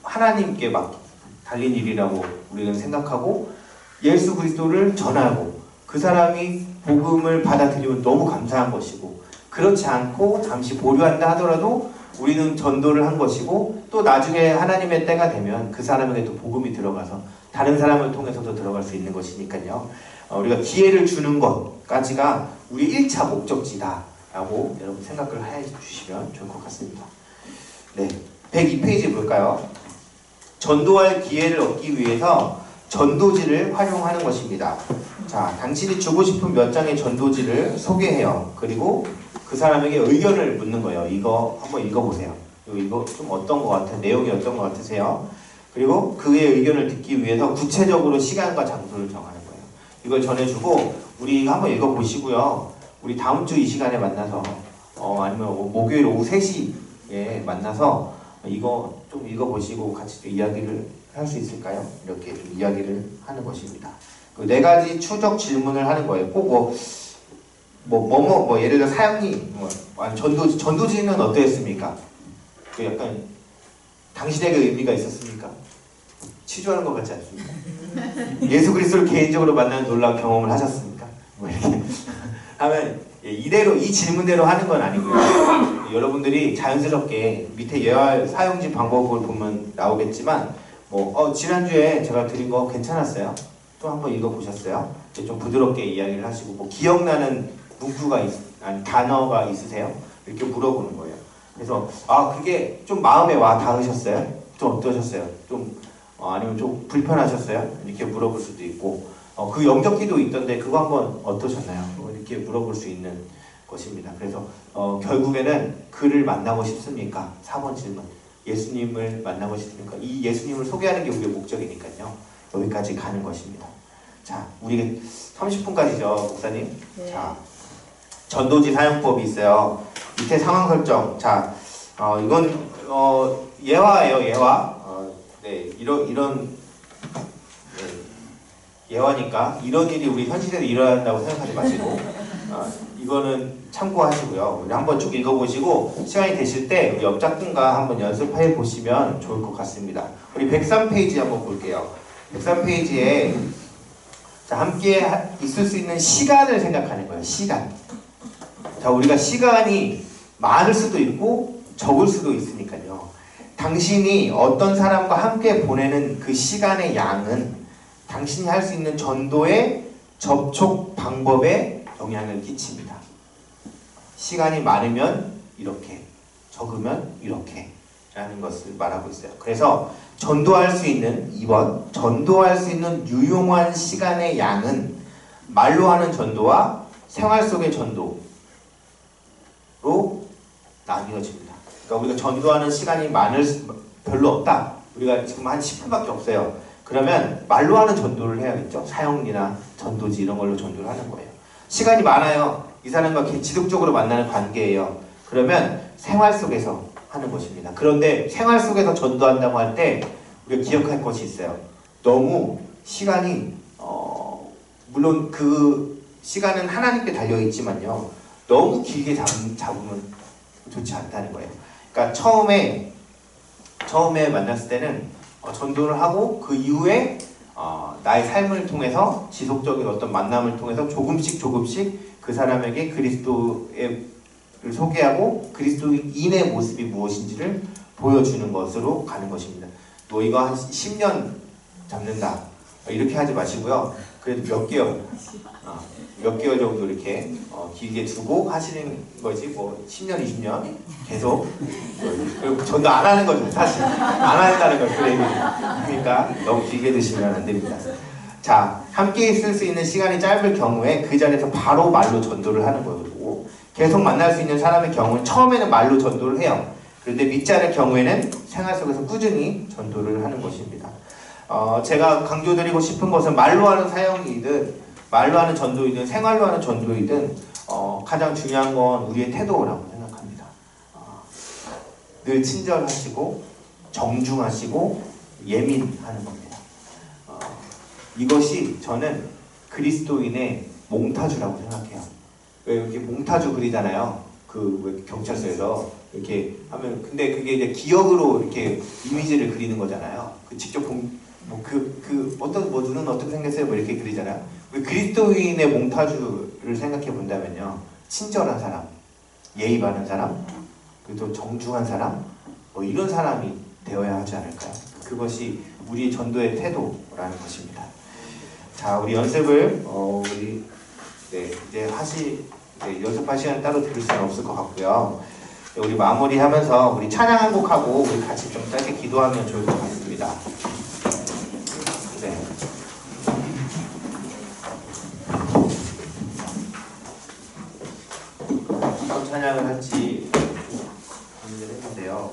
하나님께 막 달린 일이라고 우리는 생각하고, 예수 그리스도를 전하고 그 사람이 복음을 받아들이면 너무 감사한 것이고, 그렇지 않고 잠시 보류한다 하더라도 우리는 전도를 한 것이고, 또 나중에 하나님의 때가 되면 그 사람에게 또 복음이 들어가서 다른 사람을 통해서도 들어갈 수 있는 것이니까요. 우리가 기회를 주는 것까지가 우리 1차 목적지다라고 여러분 생각을 해 주시면 좋을 것 같습니다. 네, 102페이지 볼까요? 전도할 기회를 얻기 위해서 전도지를 활용하는 것입니다. 자, 당신이 주고 싶은 몇 장의 전도지를 소개해요. 그리고 그 사람에게 의견을 묻는 거예요. 이거 한번 읽어보세요. 이거 좀 어떤 것 같아요? 내용이 어떤 것 같으세요? 그리고 그의 의견을 듣기 위해서 구체적으로 시간과 장소를 정하는 거예요. 이걸 전해주고 우리 한번 읽어보시고요. 우리 다음 주 이 시간에 만나서 아니면 목요일 오후 3시에 만나서 이거 좀 읽어보시고 같이 또 이야기를 할 수 있을까요? 이렇게 좀 이야기를 하는 것입니다. 그 4가지 추적 질문을 하는 거예요. 꼭 예를 들어 사형리, 전도지는 어떠했습니까? 그 약간 당신에게 의미가 있었습니까? 치주하는 것 같지 않습니까? 예수 그리스도를 개인적으로 만나는 놀라운 경험을 하셨습니까? 뭐 이렇게 하면 이대로 이 질문대로 하는 건 아니고요. 여러분들이 자연스럽게 밑에 예화 사용지 방법을 보면 나오겠지만, 지난주에 제가 드린 거 괜찮았어요? 또 한번 읽어보셨어요? 좀 부드럽게 이야기를 하시고, 기억나는 문구가 아니 단어가 있으세요? 이렇게 물어보는 거예요. 그래서 그게 좀 마음에 와 닿으셨어요? 좀 어떠셨어요? 아니면 좀 불편하셨어요? 이렇게 물어볼 수도 있고, 그 영접기도 있던데 그거 한번 어떠셨나요? 이렇게 물어볼 수 있는 것입니다. 그래서 결국에는 그를 만나고 싶습니까? 4번 질문. 예수님을 만나고 싶습니까? 이 예수님을 소개하는 게 우리의 목적이니까요. 여기까지 가는 것입니다. 자, 우리 30분까지죠, 목사님. 네. 자, 전도지 사용법이 있어요. 밑에 상황 설정. 자, 이건 예화예요, 예화. 네, 이런 예화니까 이런 일이 우리 현 시대에 일어난다고 생각하지 마시고 이거는 참고하시고요. 우리 한번 쭉 읽어보시고 시간이 되실 때 우리 옆작품과 한번 연습해 보시면 좋을 것 같습니다. 우리 103페이지 한번 볼게요. 103페이지에 자, 함께 있을 수 있는 시간을 생각하는 거예요. 시간. 자, 우리가 시간이 많을 수도 있고 적을 수도 있으니까요. 당신이 어떤 사람과 함께 보내는 그 시간의 양은 당신이 할 수 있는 전도의 접촉 방법에 영향을 끼칩니다. 시간이 많으면 이렇게, 적으면 이렇게 라는 것을 말하고 있어요. 그래서 전도할 수 있는 2번, 전도할 수 있는 유용한 시간의 양은 말로 하는 전도와 생활 속의 전도로 나뉘어집니다. 그러니까 우리가 전도하는 시간이 별로 없다. 우리가 지금 한 10분밖에 없어요. 그러면 말로 하는 전도를 해야겠죠. 사형리나 전도지 이런 걸로 전도를 하는 거예요. 시간이 많아요. 이 사람과 지속적으로 만나는 관계예요. 그러면 생활 속에서 하는 것입니다. 그런데 생활 속에서 전도한다고 할 때 우리가 기억할 것이 있어요. 너무 시간이 물론 그 시간은 하나님께 달려있지만요. 너무 길게 잡으면 좋지 않다는 거예요. 그러니까 처음에 만났을 때는 전도를 하고 그 이후에 나의 삶을 통해서 지속적인 어떤 만남을 통해서 조금씩 그 사람에게 그리스도를 소개하고 그리스도인의 모습이 무엇인지를 보여주는 것으로 가는 것입니다. 너 이거 한 10년 잡는다 이렇게 하지 마시고요. 그래도 몇 개월 정도 이렇게 길게 두고 하시는 거지 뭐 10년 20년 계속 전도 안 하는 거죠. 사실 안 한다는 거죠. 그러니까 너무 길게 드시면 안 됩니다. 자, 함께 있을 수 있는 시간이 짧을 경우에 그 자리에서 바로 말로 전도를 하는 거고, 계속 만날 수 있는 사람의 경우는 처음에는 말로 전도를 해요. 그런데 믿지 않을 경우에는 생활 속에서 꾸준히 전도를 하는 것입니다. 제가 강조드리고 싶은 것은 말로 하는 사역이든 말로 하는 전도이든 생활로 하는 전도이든 가장 중요한 건 우리의 태도라고 생각합니다. 늘 친절하시고 정중하시고 예민하는 겁니다. 이것이 저는 그리스도인의 몽타주라고 생각해요. 왜 이렇게 몽타주 그리잖아요. 왜 경찰서에서 이렇게 하면 근데 그게 이제 기억으로 이렇게 이미지를 그리는 거잖아요. 직접 눈은 어떻게 생겼어요? 뭐 이렇게 그리잖아요. 그리스도인의 몽타주를 생각해 본다면요. 친절한 사람, 예의 바른 사람, 그리고 또 정중한 사람, 뭐 이런 사람이 되어야 하지 않을까요? 그것이 우리 전도의 태도라는 것입니다. 자, 우리 연습을 이제 연습할 시간 따로 들을 수는 없을 것 같고요. 우리 마무리하면서 우리 찬양 한 곡하고 우리 같이 좀 짧게 기도하면 좋을 것 같습니다. 네. 어떤 찬양을 할지 고민을 했는데요.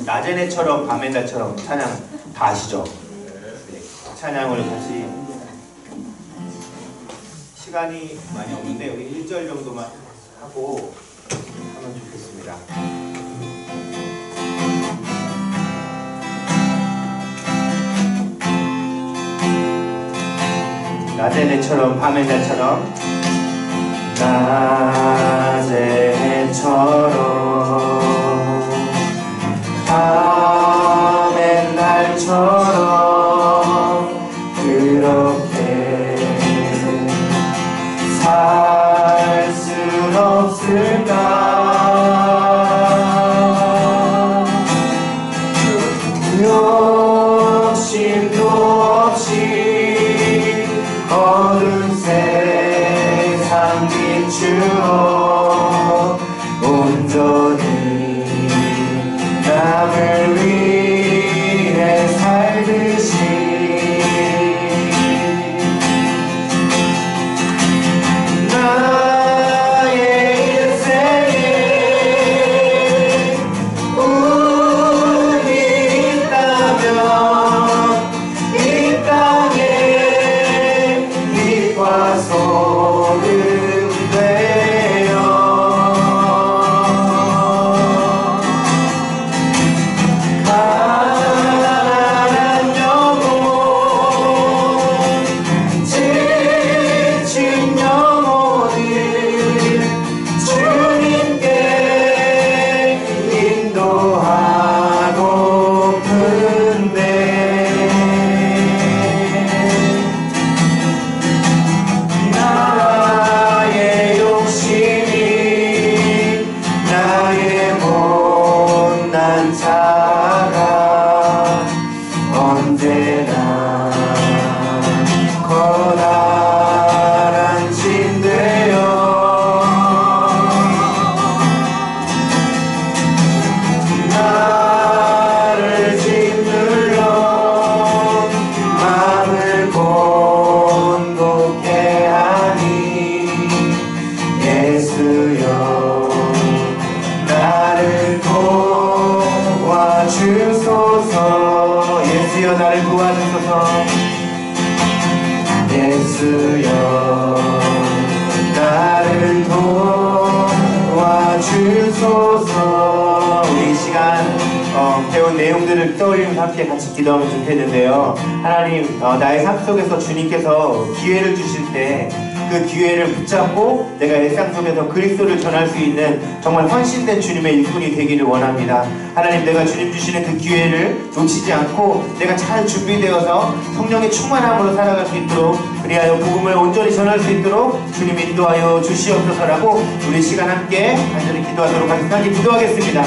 낮의 해처럼 밤의 달처럼 찬양 다 아시죠? 네. 찬양을 같이 시간이 많이 없는데 우리 1절 정도만 하고 하면 좋겠습니다. 낮의 해처럼 밤의 달처럼 낮의 해처럼 밤의 날처럼 그렇게 살 순 없을까? 욕심도 없이 어두운 세상 비추어 온전히 남을 위해 살듯이 나의 인생에 운이 있다면 이 땅에 빛과 소금 되어 말씀들을 떠올리면서 함께 같이 기도하면 좋겠는데요. 하나님, 나의 삶 속에서 주님께서 기회를 주실 때 그 기회를 붙잡고 내가 일상 속에서 그리스도를 전할 수 있는 정말 헌신된 주님의 일꾼이 되기를 원합니다. 하나님, 내가 주님 주시는 그 기회를 놓치지 않고 내가 잘 준비되어서 성령의 충만함으로 살아갈 수 있도록, 그리하여 복음을 온전히 전할 수 있도록 주님 인도하여 주시옵소서라고 우리 시간 함께 간절히 기도하도록 하겠습니다. 기도하겠습니다.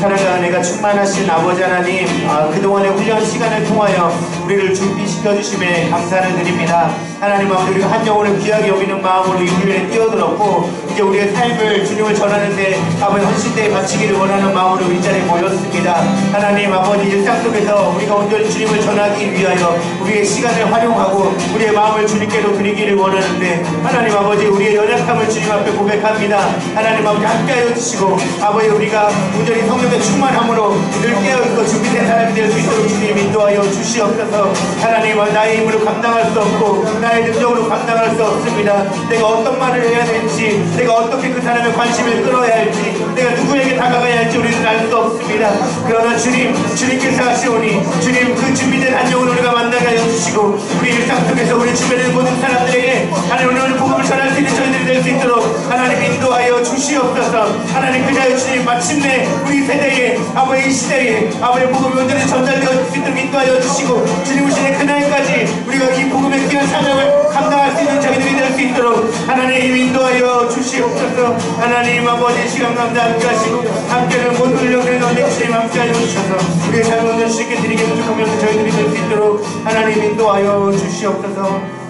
사랑과 은혜가 충만하신 아버지 하나님, 그동안의 훈련 시간을 통하여 우리를 준비시켜 주심에 감사를 드립니다. 하나님 아버지, 우리가 한 영혼을 귀하게 여기는 마음으로 이 훈련에 뛰어들었고 이제 우리의 삶을 주님을 전하는데 아버지 헌신되에 바치기를 원하는 마음으로 이 자리에 모였습니다. 하나님 아버지, 일상 속에서 우리가 온전히 주님을 전하기 위하여 우리의 시간을 활용하고 우리의 마음을 주님께로 드리기를 원하는데 하나님 아버지, 우리의 연약함을 주님 앞에 고백합니다. 하나님 아버지, 함께하여 주시고 아버지, 우리가 온전히 성령의 충만함으로 늘 깨어있고 준비된 사람이 될 수 있도록 주님 인도하여 주시옵소서. 하나님, 나의 힘으로 감당할 수 없고 나의 능력으로 감당할 수 없습니다. 내가 어떤 말을 해야 될지, 내가 어떻게 그 사람의 관심을 끌어야 할지, 내가 누구에게 다가가야 할지 우리는 알 수 없습니다. 그러나 주님께서 하시오니 주님, 그 준비된 한 영혼을 우리가 만나게 하여 주시고 우리 일상 속에서 우리 주변의 모든 사람들에게 하나님 오늘 복음을 전할 수 있는 저희들이 될 수 있도록 하나님 인도하여 주시옵소서. 하나님, 그자여 주님, 마침내 우리 세대에 아버지, 이 시대에 아버지 복음이 온전히 전달되어 수 있도록 인도하여 주시고 주님 오시는 그날까지 우리가 이 복음의 귀한 사명을 감당할 수 있는 저희들이 될 수 있도록 하나님 인도하여 주시옵소서. 하나님 아버지, 시간 감사 함께 하시고 함께는 모든 훈련을 너희 주님 함께 하여 주셔서 우리의 삶을 온전히 주님께 드리게 부족하면서 저희들이 될 수 있도록 하나님 인도하여 주시옵소서.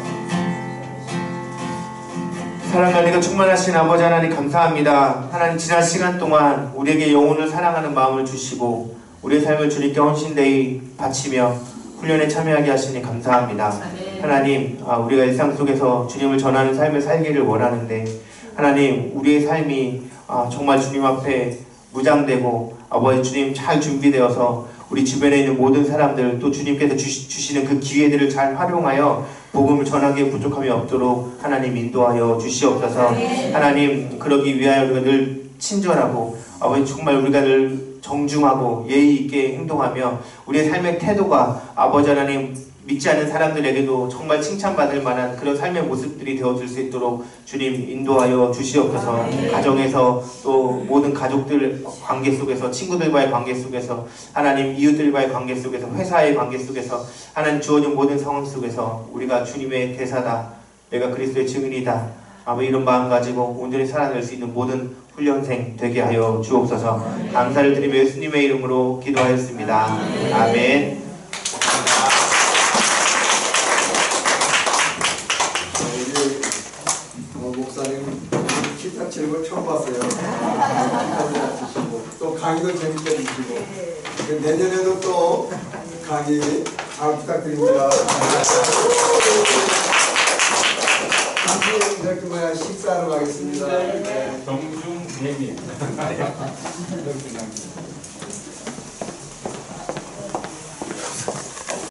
사랑과 은혜가 충만하신 아버지 하나님, 감사합니다. 하나님, 지난 시간 동안 우리에게 영혼을 사랑하는 마음을 주시고 우리의 삶을 주님께 헌신되이 바치며 훈련에 참여하게 하시니 감사합니다. 하나님, 우리가 일상 속에서 주님을 전하는 삶을 살기를 원하는데 하나님, 우리의 삶이 정말 주님 앞에 무장되고 아버지 주님 잘 준비되어서 우리 주변에 있는 모든 사람들, 또 주님께서 주시는 그 기회들을 잘 활용하여 복음을 전하기에 부족함이 없도록 하나님 인도하여 주시옵소서. 하나님, 그러기 위하여 우리가 늘 친절하고 아버지 정말 우리가 늘 정중하고 예의 있게 행동하며 우리의 삶의 태도가 아버지 하나님 믿지 않는 사람들에게도 정말 칭찬받을 만한 그런 삶의 모습들이 되어줄 수 있도록 주님 인도하여 주시옵소서. 가정에서 또 모든 가족들 관계 속에서, 친구들과의 관계 속에서, 하나님 이웃들과의 관계 속에서, 회사의 관계 속에서, 하나님 주어진 모든 상황 속에서 우리가 주님의 대사다, 내가 그리스도의 증인이다, 아버지 이런 마음 가지고 온전히 살아낼 수 있는 모든 훈련생 되게 하여 주옵소서. 감사를 드리며 예수님의 이름으로 기도하였습니다. 아멘. 목사님 기타 치는 걸 처음 봤어요. 또 강의도 재밌게 해주시고 내년에도 또 강의 잘 부탁드립니다. 다시 이렇게 식사하러 가겠습니다. 정중 대미.